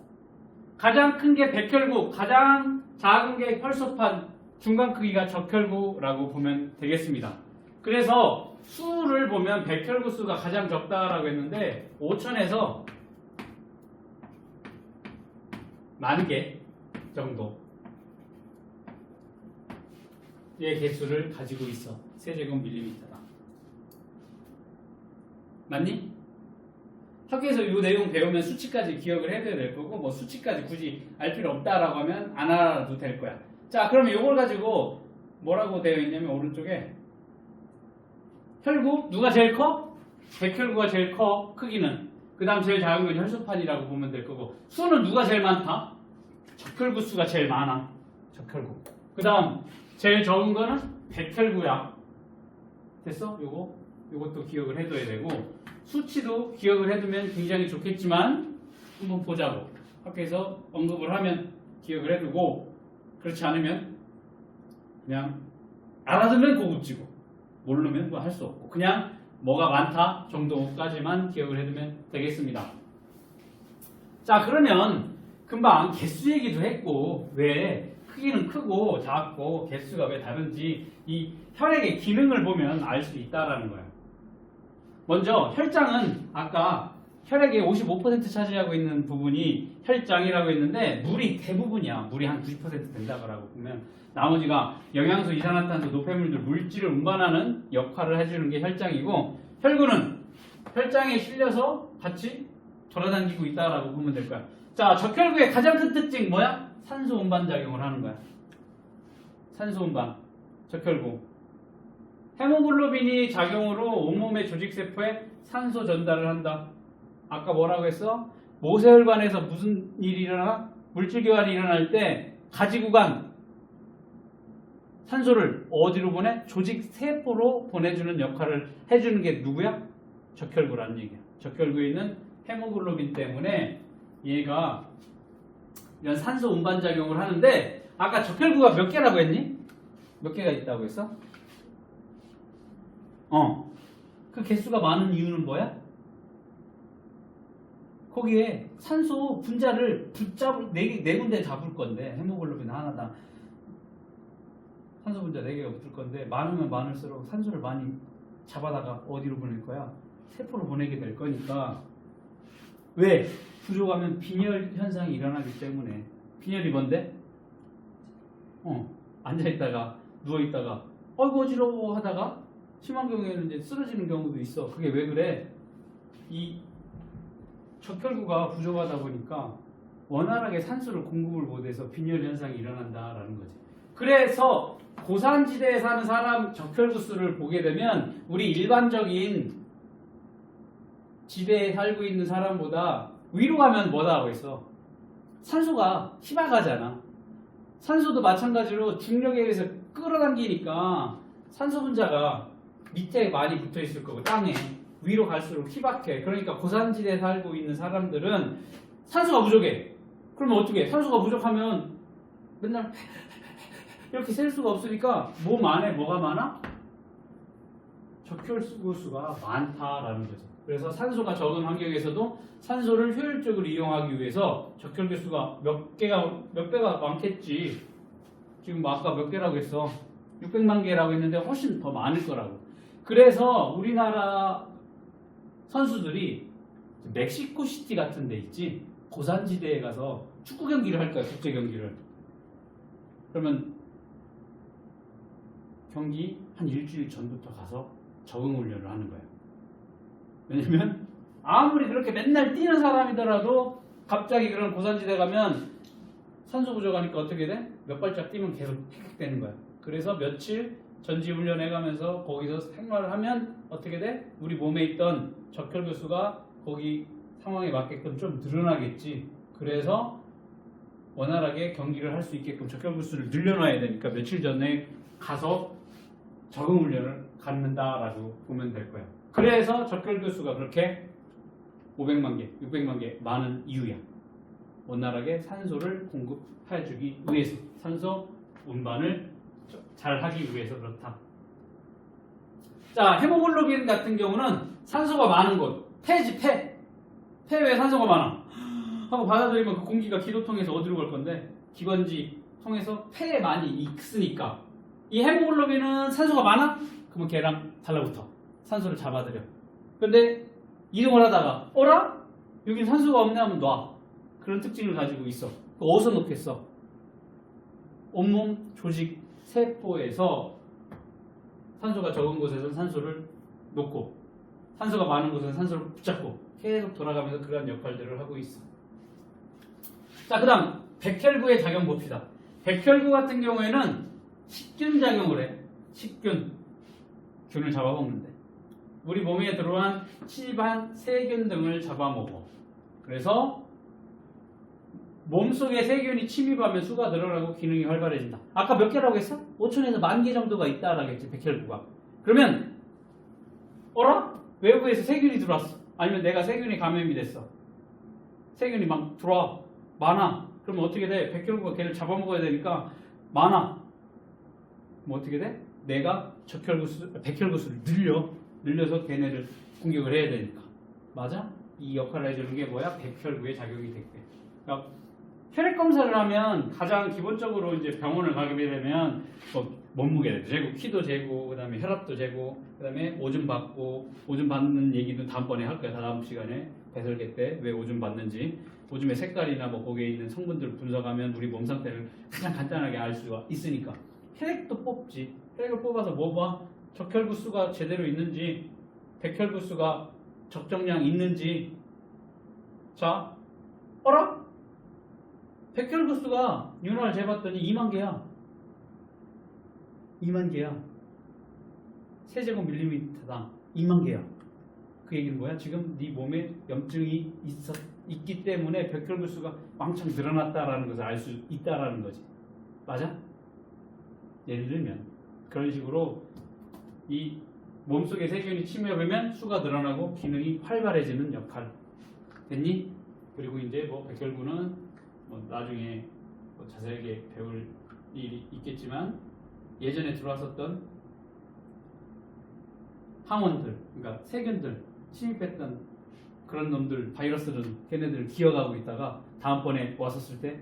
가장 큰 게 백혈구, 가장 작은 게 혈소판, 중간 크기가 적혈구라고 보면 되겠습니다. 그래서 수를 보면 백혈구 수가 가장 적다라고 했는데 5,000에서 10,000개 정도 의 개수를 가지고 있어. 세제곱 밀리미터다. 맞니? 학교에서 이 내용 배우면 수치까지 기억을 해둬야 될 거고, 뭐 수치까지 굳이 알 필요 없다라고 하면 안 알아도 될 거야. 자, 그러면 이걸 가지고 뭐라고 되어 있냐면 오른쪽에 혈구 누가 제일 커? 백혈구가 제일 커. 크기는. 그 다음 제일 작은 건 혈소판이라고 보면 될 거고, 수는 누가 제일 많다? 적혈구 수가 제일 많아. 적혈구. 그 다음 제일 적은 거는 백혈구야. 됐어? 요것도 기억을 해둬야 되고, 수치도 기억을 해두면 굉장히 좋겠지만 한번 보자고. 학교에서 언급을 하면 기억을 해두고, 그렇지 않으면 그냥 알아두면 고급지고 모르면 뭐 할 수 없고, 그냥 뭐가 많다 정도까지만 기억을 해두면 되겠습니다. 자, 그러면 금방 개수 얘기도 했고, 왜 크기는 크고 작고 개수가 왜 다른지 이 혈액의 기능을 보면 알 수 있다라는 거예요. 먼저 혈장은 아까 혈액의 55% 차지하고 있는 부분이 혈장이라고 했는데, 물이 대부분이야. 물이 한 90% 된다고 보면 나머지가 영양소, 이산화탄소, 노폐물들, 물질을 운반하는 역할을 해주는 게 혈장이고, 혈구는 혈장에 실려서 같이 돌아다니고 있다라고 보면 될 거야. 자, 적혈구의 가장 큰 특징 뭐야? 산소 운반 작용을 하는 거야. 산소 운반, 적혈구. 헤모글로빈이 작용으로 온몸의 조직세포에 산소 전달을 한다. 아까 뭐라고 했어? 모세혈관에서 무슨 일이 일어나? 물질 교환이 일어날 때 가지구간 산소를 어디로 보내? 조직세포로 보내주는 역할을 해주는 게 누구야? 적혈구라는 얘기야. 적혈구에 있는 헤모글로빈 때문에 얘가 이런 산소 운반 작용을 하는데 아까 적혈구가 몇 개라고 했니? 몇 개가 있다고 했어? 그 개수가 많은 이유는 뭐야? 거기에 산소 분자를 붙잡을 네 군데 잡을 건데 헤모글로빈 하나당 산소 분자 4개가 붙을 건데 많으면 많을수록 산소를 많이 잡아다가 어디로 보낼 거야? 세포로 보내게 될 거니까 왜? 부족하면 빈혈 현상이 일어나기 때문에 빈혈이 뭔데? 앉아있다가 누워있다가 어이구 어지러워 하다가 심한 경우에는 이제 쓰러지는 경우도 있어. 그게 왜 그래? 이 적혈구가 부족하다 보니까 원활하게 산소를 공급을 못해서 빈혈 현상이 일어난다라는 거지. 그래서 고산지대에 사는 사람 적혈구 수를 보게 되면 우리 일반적인 지대에 살고 있는 사람보다 위로 가면 뭐다 하고 있어? 산소가 희박하잖아. 산소도 마찬가지로 중력에 의해서 끌어당기니까 산소 분자가 밑에 많이 붙어 있을 거고 땅에 위로 갈수록 희박해. 그러니까 고산지대에 살고 있는 사람들은 산소가 부족해. 그러면 어떻게 해? 산소가 부족하면 맨날 이렇게 셀 수가 없으니까 몸 안에 뭐가 많아? 적혈구 수가 많다라는 거죠. 그래서 산소가 적은 환경에서도 산소를 효율적으로 이용하기 위해서 적혈구 수가 몇 배가 많겠지. 지금 뭐 아까 몇 개라고 했어? 600만 개라고 했는데 훨씬 더 많을 거라고. 그래서 우리나라 선수들이 멕시코시티 같은 데 있지. 고산지대에 가서 축구 경기를 할 거야. 국제 경기를. 그러면 경기 한 일주일 전부터 가서 적응 훈련을 하는 거예요. 왜냐면 아무리 그렇게 맨날 뛰는 사람이더라도 갑자기 그런 고산지대 가면 산소 부족하니까 어떻게 돼? 몇 발짝 뛰면 계속 픽픽되는 거야. 그래서 며칠 전지 훈련해 가면서 거기서 생활을 하면 어떻게 돼? 우리 몸에 있던 적혈구 수가 거기 상황에 맞게끔 좀 늘어나겠지. 그래서 원활하게 경기를 할 수 있게끔 적혈구 수를 늘려놔야 되니까 며칠 전에 가서 적응 훈련을 갖는다라고 보면 될 거야. 그래서 적혈구 수가 그렇게 500만 개, 600만 개 많은 이유야. 원활하게 산소를 공급해주기 위해서, 산소 운반을 잘 하기 위해서 그렇다. 자, 헤모글로빈 같은 경우는 산소가 많은 곳, 폐지, 폐에 산소가 많아 하고 받아들이면 그 공기가 기도통해서 어디로 갈 건데 기관지 통해서 폐에 많이 있으니까 이 헤모글로빈은 산소가 많아? 그러면 걔랑 달라붙어. 산소를 잡아들여. 근데 이동을 하다가 어라? 여긴 산소가 없네 하면 놔. 그런 특징을 가지고 있어. 그거 어디서 놓겠어? 온몸 조직 세포에서 산소가 적은 곳에서는 산소를 놓고 산소가 많은 곳에서는 산소를 붙잡고 계속 돌아가면서 그런 역할들을 하고 있어. 자, 그 다음 백혈구의 작용 봅시다. 백혈구 같은 경우에는 식균 작용을 해. 식균. 균을 잡아먹는데 우리 몸에 들어간 침입한 세균 등을 잡아먹어. 그래서 몸속에 세균이 침입하면 수가 늘어나고 기능이 활발해진다. 아까 몇 개라고 했어? 5천에서 10,000개 정도가 있다라고 했지, 백혈구가. 그러면 어라? 외부에서 세균이 들어왔어. 아니면 내가 세균에 감염이 됐어. 세균이 막 들어와. 많아. 그러면 어떻게 돼? 백혈구가 걔를 잡아먹어야 되니까 많아. 뭐 어떻게 돼? 내가 백혈구수를 늘려서 걔네를 공격을 해야 되니까. 맞아? 이 역할을 해주는 게 뭐야? 백혈구의 작용이 됐대. 그러니까 혈액 검사를 하면 가장 기본적으로 이제 병원을 가게 되면 뭐 몸무게도 재고, 키도 재고, 그다음에 혈압도 재고, 그다음에 오줌 받고, 오줌 받는 얘기도 다음번에 할 거야. 다음 시간에 배설계 때 왜 오줌 받는지, 오줌의 색깔이나 뭐 거기에 있는 성분들을 분석하면 우리 몸 상태를 가장 간단하게 알 수가 있으니까. 혈액도 뽑지. 혈액을 뽑아서 뭐 봐? 적혈구 수가 제대로 있는지, 백혈구 수가 적정량 있는지. 자, 어라? 백혈구 수가 윤활 재봤더니 2만 개야. 2만 개야. 세제곱밀리미터당 2만 개야. 그 얘기는 뭐야? 지금 네 몸에 염증이 있기 때문에 백혈구 수가 왕창 늘어났다라는 것을 알 수 있다라는 거지. 맞아? 예를 들면 그런 식으로 이 몸속에 세균이 침입하면 수가 늘어나고 기능이 활발해지는 역할. 됐니? 그리고 이제 뭐 백혈구는 뭐 나중에 뭐 자세하게 배울 일이 있겠지만 예전에 들어왔었던 항원들, 그러니까 세균들 침입했던 그런 놈들, 바이러스는 걔네들 기어가고 있다가 다음번에 왔었을 때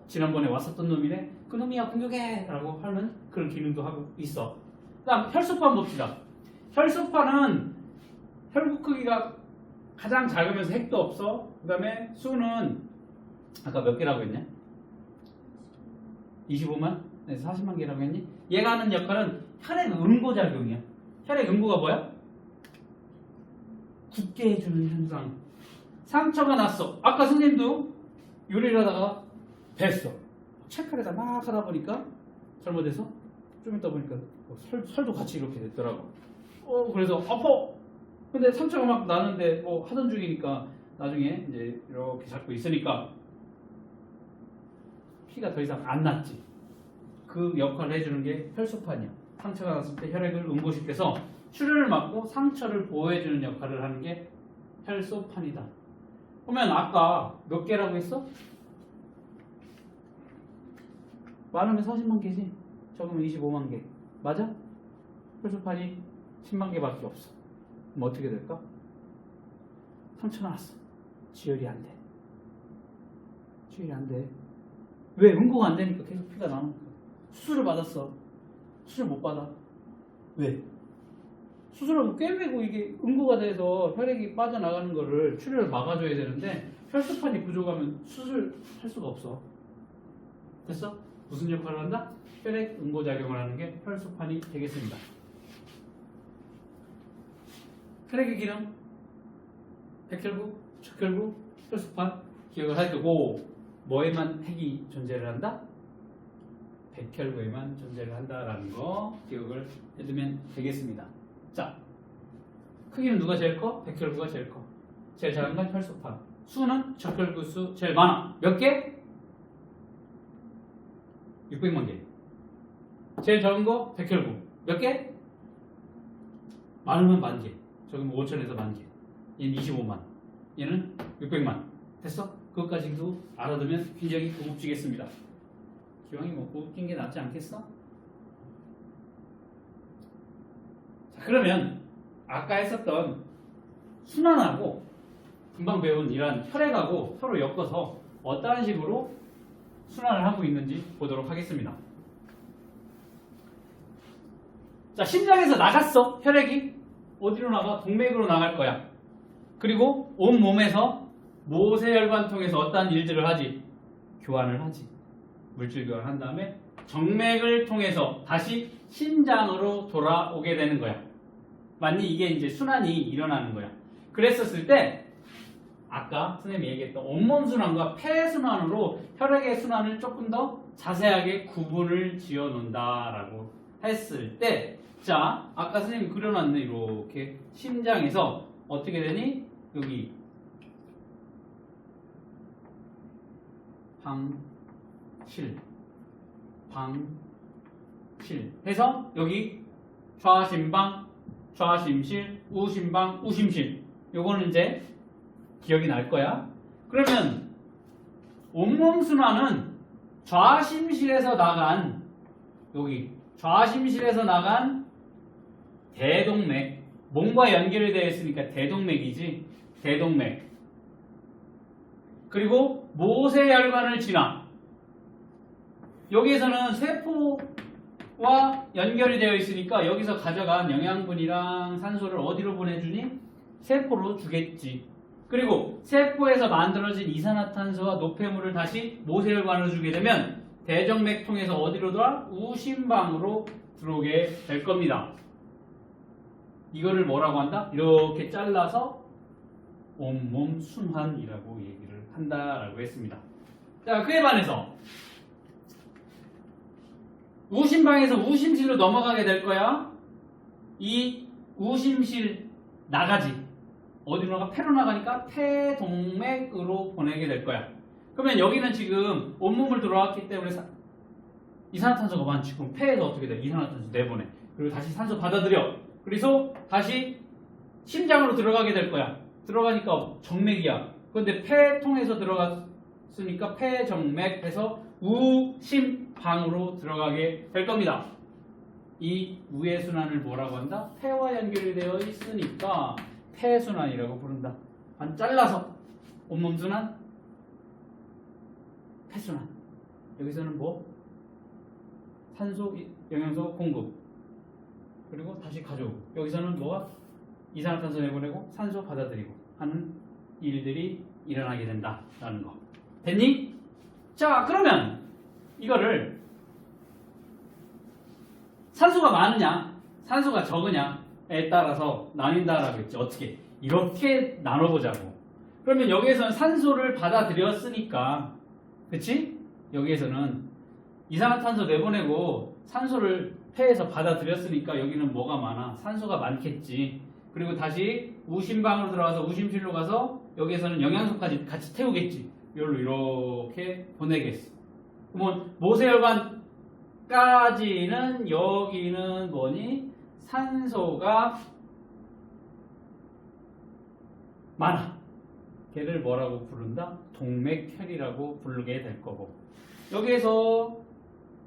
지난번에 왔었던 놈이네, 그 놈이야 공격해 라고 하는 그런 기능도 하고 있어. 그다음 혈소판 봅시다. 혈소판은 혈구 크기가 가장 작으면서 핵도 없어. 그 다음에 수는 아까 몇 개라고 했냐? 25만? 40만 개라고 했니? 얘가 하는 역할은 혈액 응고작용이야. 혈액 응고가 뭐야? 굳게 해주는 현상. 상처가 났어. 아까 선생님도 요리를 하다가 뱄어. 책칼에다 막 하다 보니까 잘못해서 좀 있다 보니까 설도 같이 이렇게 됐더라고. 그래서 아파. 근데 상처가 막 나는데 하던 중이니까 나중에 이제 이렇게 잡고 있으니까 피가 더 이상 안 났지. 그 역할을 해주는 게 혈소판이야. 상처가 났을 때 혈액을 응고시켜서 출혈을 막고 상처를 보호해주는 역할을 하는 게 혈소판이다. 그러면 아까 몇 개라고 했어? 많으면 40만 개지. 적으면 25만 개. 맞아? 혈소판이 10만 개밖에 없어. 그럼 어떻게 될까? 상처가 났어. 지혈이 안 돼. 지혈이 안 돼. 왜? 응고가 안 되니까 계속 피가 나는 거야. 수술을 받았어. 수술 못 받아. 왜? 수술하고 꿰매고 이게 응고가 돼서 혈액이 빠져나가는 거를 출혈을 막아줘야 되는데 혈소판이 부족하면 수술할 수가 없어. 됐어? 무슨 역할을 한다? 혈액 응고작용을 하는 게 혈소판이 되겠습니다. 혈액의 기능, 백혈구, 적혈구, 혈소판 기억을 할 거고, 뭐에만 핵이 존재를 한다? 백혈구에만 존재를 한다라는 거 기억을 해두면 되겠습니다. 자, 크기는 누가 제일 커? 백혈구가 제일 커. 제일 작은 건 혈소판. 수는 적혈구 수 제일 많아. 몇 개? 600만 개. 제일 적은 거 백혈구. 몇 개? 많으면 10,000개. 적으면 5,000에서 10,000개. 얘는 25만. 얘는 600만. 됐어? 그것까지도 알아두면 굉장히 고급지겠습니다. 기왕이 뭐 고급진 게 낫지 않겠어? 자, 그러면 아까 했었던 순환하고 금방 배운 이런 혈액하고 서로 엮어서 어떠한 식으로 순환을 하고 있는지 보도록 하겠습니다. 자, 심장에서 나갔어. 혈액이 어디로 나가? 동맥으로 나갈 거야. 그리고 온 몸에서 모세혈관 통해서 어떠한 일들을 하지? 교환을 하지. 물질 교환한 다음에 정맥을 통해서 다시 심장으로 돌아오게 되는 거야. 맞니? 이게 이제 순환이 일어나는 거야. 그랬었을 때 아까 선생님이 얘기했던 온몸 순환과 폐 순환으로 혈액의 순환을 조금 더 자세하게 구분을 지어 놓는다라고 했을 때, 자, 아까 선생님이 그려놨네. 이렇게 심장에서 어떻게 되니? 여기 방실 해서 여기 좌심방, 좌심실, 우심방, 우심실. 요거는 이제 기억이 날 거야. 그러면 온몸 순환은 좌심실에서 나간, 여기 좌심실에서 나간 대동맥, 몸과 연결이 되어 있으니까 대동맥이지. 대동맥. 그리고 모세혈관을 지나, 여기에서는 세포와 연결이 되어 있으니까 여기서 가져간 영양분이랑 산소를 어디로 보내주니? 세포로 주겠지. 그리고 세포에서 만들어진 이산화탄소와 노폐물을 다시 모세혈관으로 주게 되면 대정맥 통해서 어디로 돌아? 우심방으로 들어오게 될 겁니다. 이거를 뭐라고 한다? 이렇게 잘라서 온몸 순환이라고 얘기를 한다라고 했습니다. 자, 그에 반해서 우심방에서 우심실로 넘어가게 될 거야. 이 우심실 나가지. 어디로 나가? 폐로 나가니까 폐동맥으로 보내게 될 거야. 그러면 여기는 지금 온몸을 들어왔기 때문에 이산화탄소가 많지. 그럼 폐에서 어떻게 돼? 이산화탄소 내보내. 그리고 다시 산소 받아들여. 그래서 다시 심장으로 들어가게 될 거야. 들어가니까 정맥이야. 그런데 폐 통해서 들어갔으니까 폐정맥해서 우심방으로 들어가게 될 겁니다. 이 우의 순환을 뭐라고 한다? 폐와 연결이 되어 있으니까 폐순환이라고 부른다. 반 잘라서 온몸 순환, 폐순환. 여기서는 뭐? 산소, 영양소 공급. 그리고 다시 가져오고. 여기서는 뭐가? 이산화탄소 내보내고 산소 받아들이고 하는 일들이 일어나게 된다라는 거. 됐니? 자, 그러면 이거를 산소가 많으냐, 산소가 적으냐에 따라서 나뉜다라고 했지. 어떻게? 이렇게 나눠보자고. 그러면 여기에서는 산소를 받아들였으니까, 그치? 여기에서는 이산화탄소 내보내고 산소를 폐에서 받아들였으니까 여기는 뭐가 많아? 산소가 많겠지. 그리고 다시 우심방으로 들어가서 우심실로 가서 여기에서는 영양소까지 같이 태우겠지. 이렇게 보내겠어. 그러면 모세혈관까지는 여기는 뭐니? 산소가 많아. 걔를 뭐라고 부른다? 동맥혈이라고 부르게 될 거고. 여기에서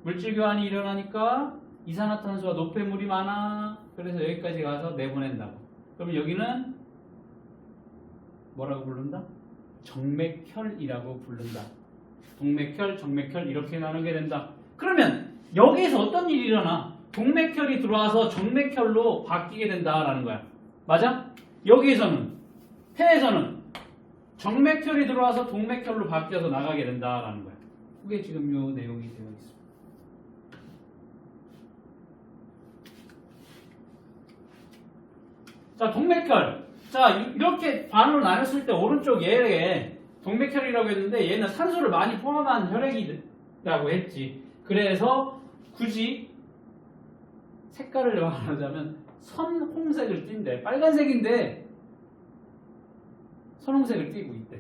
물질 교환이 일어나니까 이산화탄소와 노폐물이 많아. 그래서 여기까지 가서 내보낸다고. 그러면 여기는 뭐라고 부른다? 정맥혈이라고 부른다. 동맥혈, 정맥혈 이렇게 나누게 된다. 그러면 여기에서 어떤 일이 일어나? 동맥혈이 들어와서 정맥혈로 바뀌게 된다라는 거야. 맞아? 여기에서는 폐에서는 정맥혈이 들어와서 동맥혈로 바뀌어서 나가게 된다라는 거야. 그게 지금 요 내용이 되어 있습니다. 자, 동맥혈. 자, 이렇게 반으로 나눴을 때 오른쪽 얘에 동맥혈이라고 했는데 얘는 산소를 많이 포함한 혈액이라고 했지. 그래서 굳이 색깔을 말하자면 선홍색을 띈대. 빨간색인데 선홍색을 띠고 있대.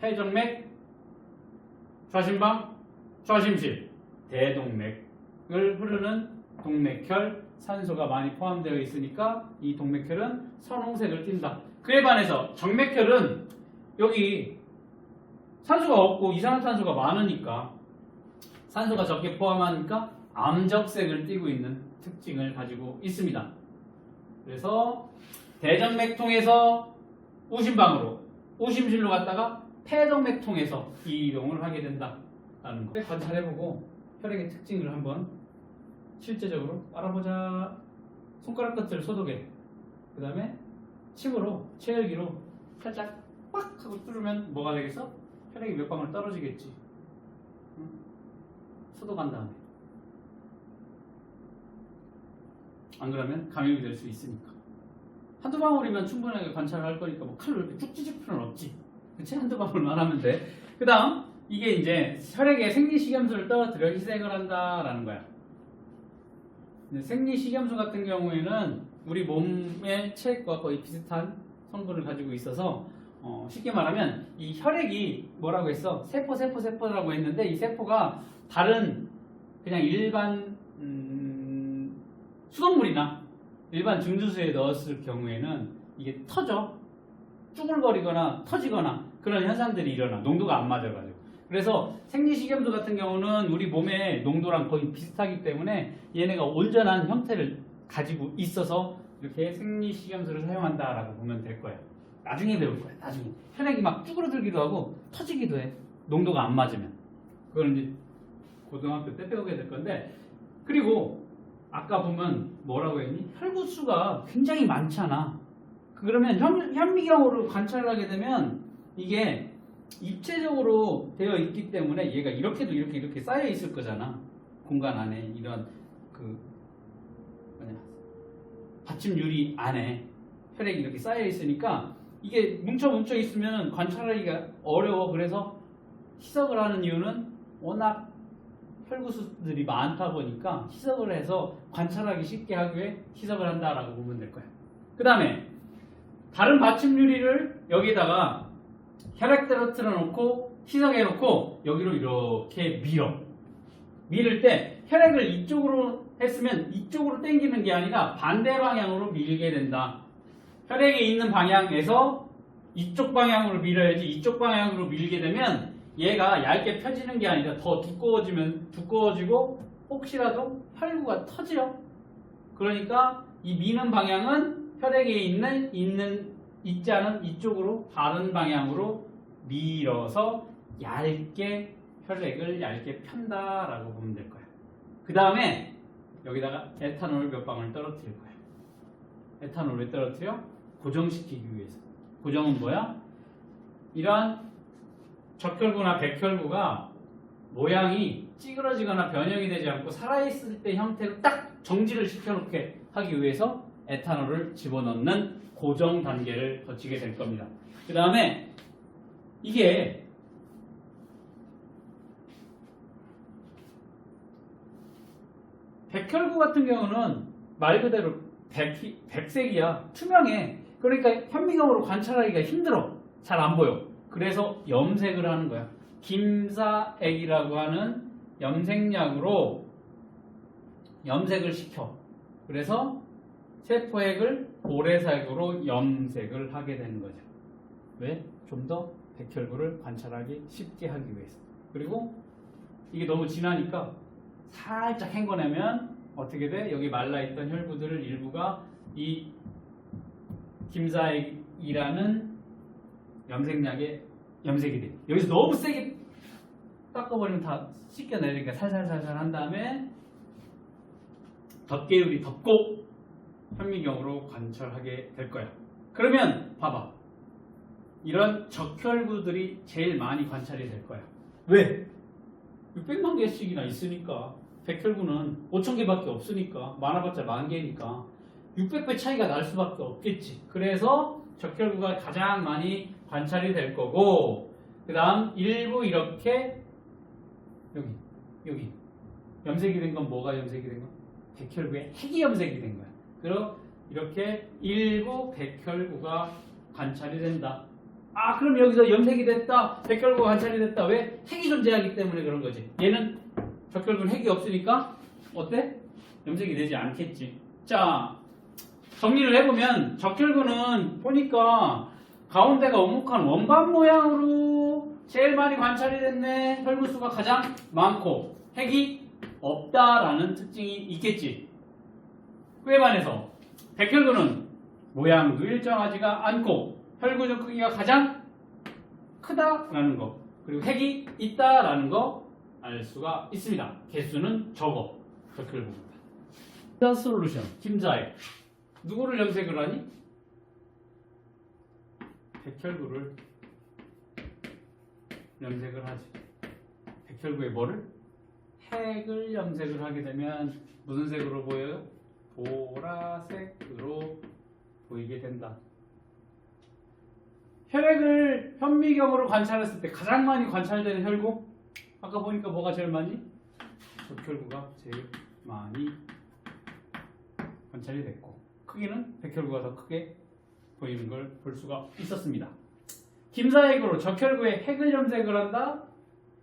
폐정맥, 좌심방, 좌심실, 대동맥을 흐르는 동맥혈, 산소가 많이 포함되어 있으니까 이 동맥혈은 선홍색을 띈다. 그에 반해서 정맥혈은 여기 산소가 없고 이산화탄소가 많으니까 산소가 적게 포함하니까 암적색을 띠고 있는 특징을 가지고 있습니다. 그래서 대정맥 통해서 우심방으로, 우심실로 갔다가 폐정맥 통해서 이동을 하게 된다라는 거. 관찰해보고 혈액의 특징을 한번 실제적으로 알아보자. 손가락 끝을 소독해. 그 다음에 침으로, 체열기로 살짝 빡 하고 뚫으면 뭐가 되겠어? 혈액이 몇 방울 떨어지겠지. 응? 소독한 다음에. 안 그러면 감염이 될 수 있으니까. 한두 방울이면 충분하게 관찰할 거니까 뭐 칼로 이렇게 쭉 찢을 필요는 없지. 그치? 한두 방울만 하면 돼. 그 다음, 이게 이제 혈액에 생리식염수를 떨어뜨려 희생을 한다라는 거야. 생리식염수 같은 경우에는 우리 몸의 체액과 거의 비슷한 성분을 가지고 있어서 쉽게 말하면 이 혈액이 뭐라고 했어? 세포라고 했는데 이 세포가 다른 그냥 일반 수돗물이나 일반 증류수에 넣었을 경우에는 이게 터져. 쭈글거리거나 터지거나 그런 현상들이 일어나. 농도가 안 맞아가지고. 그래서 생리식염수 같은 경우는 우리 몸의 농도랑 거의 비슷하기 때문에 얘네가 온전한 형태를 가지고 있어서 이렇게 생리식염수를 사용한다라고 보면 될 거예요. 나중에 배울 거예요. 나중에. 혈액이 막 쭈그러들기도 하고 터지기도 해. 농도가 안 맞으면. 그걸 이제 고등학교 때 배우게 될 건데, 그리고 아까 보면 뭐라고 했니? 혈구수가 굉장히 많잖아. 그러면 현미경으로 관찰하게 되면 이게 입체적으로 되어 있기 때문에 얘가 이렇게도 이렇게 쌓여 있을 거잖아. 공간 안에 이런 받침 유리 안에 혈액이 이렇게 쌓여 있으니까 이게 뭉쳐 있으면 관찰하기가 어려워. 그래서 희석을 하는 이유는 워낙 혈구수들이 많다 보니까 희석을 해서 관찰하기 쉽게 하기 위해 희석을 한다라고 보면 될 거야. 그 다음에 다른 받침 유리를 여기다가 혈액 떨어뜨려 놓고 희석해 놓고 여기로 이렇게 밀을 때 혈액을 이쪽으로 했으면 이쪽으로 당기는 게 아니라 반대 방향으로 밀게 된다. 혈액이 있는 방향에서 이쪽 방향으로 밀어야지 이쪽 방향으로 밀게 되면 얘가 얇게 펴지는 게 아니라 더 두꺼워지고 혹시라도 혈구가 터져요. 그러니까 이 미는 방향은 혈액에 있지 않은 이쪽으로 다른 방향으로 밀어서 얇게 혈액을 얇게 편다라고 보면 될 거예요. 그 다음에 여기다가 에탄올 몇 방울 떨어뜨릴 거예요. 에탄올 왜 떨어뜨려? 고정시키기 위해서. 고정은 뭐야? 이러한 적혈구나 백혈구가 모양이 찌그러지거나 변형이 되지 않고 살아있을 때 형태로 딱 정지를 시켜놓게 하기 위해서 에탄올을 집어넣는 고정 단계를 거치게 될 겁니다. 그 다음에 이게 백혈구 같은 경우는 말 그대로 백색이야. 투명해. 그러니까 현미경으로 관찰하기가 힘들어. 잘 안 보여. 그래서 염색을 하는 거야. 김사액이라고 하는 염색약으로 염색을 시켜. 그래서 세포액을 보라색으로 염색을 하게 되는 거죠. 왜? 좀 더 백혈구를 관찰하기 쉽게 하기 위해서. 그리고 이게 너무 진하니까 살짝 헹궈내면 어떻게 돼? 여기 말라있던 혈구들을 일부가 이 김사액이라는 염색약에 염색이 돼. 여기서 너무 세게 닦아버리면 다 씻겨내니까 살살살살 한 다음에 덮개율이 덮고 현미경으로 관찰하게 될 거야. 그러면 봐봐. 이런 적혈구들이 제일 많이 관찰이 될 거야. 왜? 600만 개씩이나 있으니까. 백혈구는 5,000개밖에 없으니까. 많아봤자 10,000개니까 600배 차이가 날 수밖에 없겠지. 그래서 적혈구가 가장 많이 관찰이 될 거고, 그 다음 일부 이렇게 여기 염색이 된 건 뭐가 염색이 된 건? 백혈구의 핵이 염색이 된 거야. 그리고 이렇게 일부 백혈구가 관찰이 된다. 아, 그럼 여기서 염색이 됐다, 백혈구가 관찰이 됐다. 왜? 핵이 존재하기 때문에 그런 거지. 얘는 적혈구는 핵이 없으니까 어때? 염색이 되지 않겠지. 자, 정리를 해보면 적혈구는 보니까 가운데가 오목한 원반 모양으로 제일 많이 관찰이 됐네. 혈구수가 가장 많고 핵이 없다라는 특징이 있겠지. 그에 반해서 백혈구는 모양도 일정하지가 않고 혈구조 크기가 가장 크다라는 거, 그리고 핵이 있다라는 거 알 수가 있습니다. 개수는 적어. 적혈구입니다. 자, 솔루션 김자액. 누구를 염색을 하니? 백혈구를 염색을 하지. 백혈구의 뭐를? 핵을 염색을 하게 되면 무슨 색으로 보여요? 보라색으로 보이게 된다. 혈액을 현미경으로 관찰했을 때 가장 많이 관찰되는 혈구? 아까 보니까 뭐가 제일 많이? 적혈구가 제일 많이 관찰이 됐고, 크기는 백혈구가 더 크게 보이는 걸 볼 수가 있었습니다. 김사액으로 적혈구의 핵을 염색을 한다.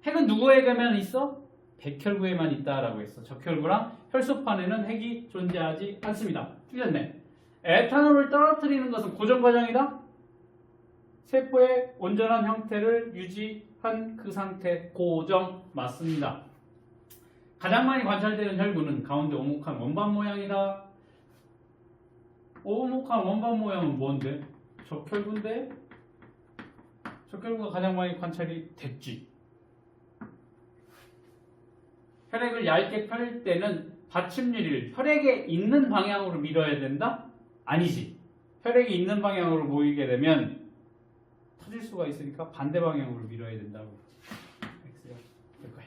핵은 누구에게만 있어? 백혈구에만 있다라고 했어. 적혈구랑 혈소판에는 핵이 존재하지 않습니다. 틀렸네. 에탄올을 떨어뜨리는 것은 고정 과정이다. 세포의 온전한 형태를 유지한 그 상태, 고정 맞습니다. 가장 많이 관찰되는 혈구는 가운데 오목한 원반 모양이다. 오목한 원반 모양은 뭔데? 적혈구인데? 적혈구가 가장 많이 관찰이 됐지. 혈액을 얇게 펼 때는 받침유리를 혈액에 있는 방향으로 밀어야 된다? 아니지. 혈액이 있는 방향으로 모이게 되면 터질 수가 있으니까 반대 방향으로 밀어야 된다고. X가 될 거야.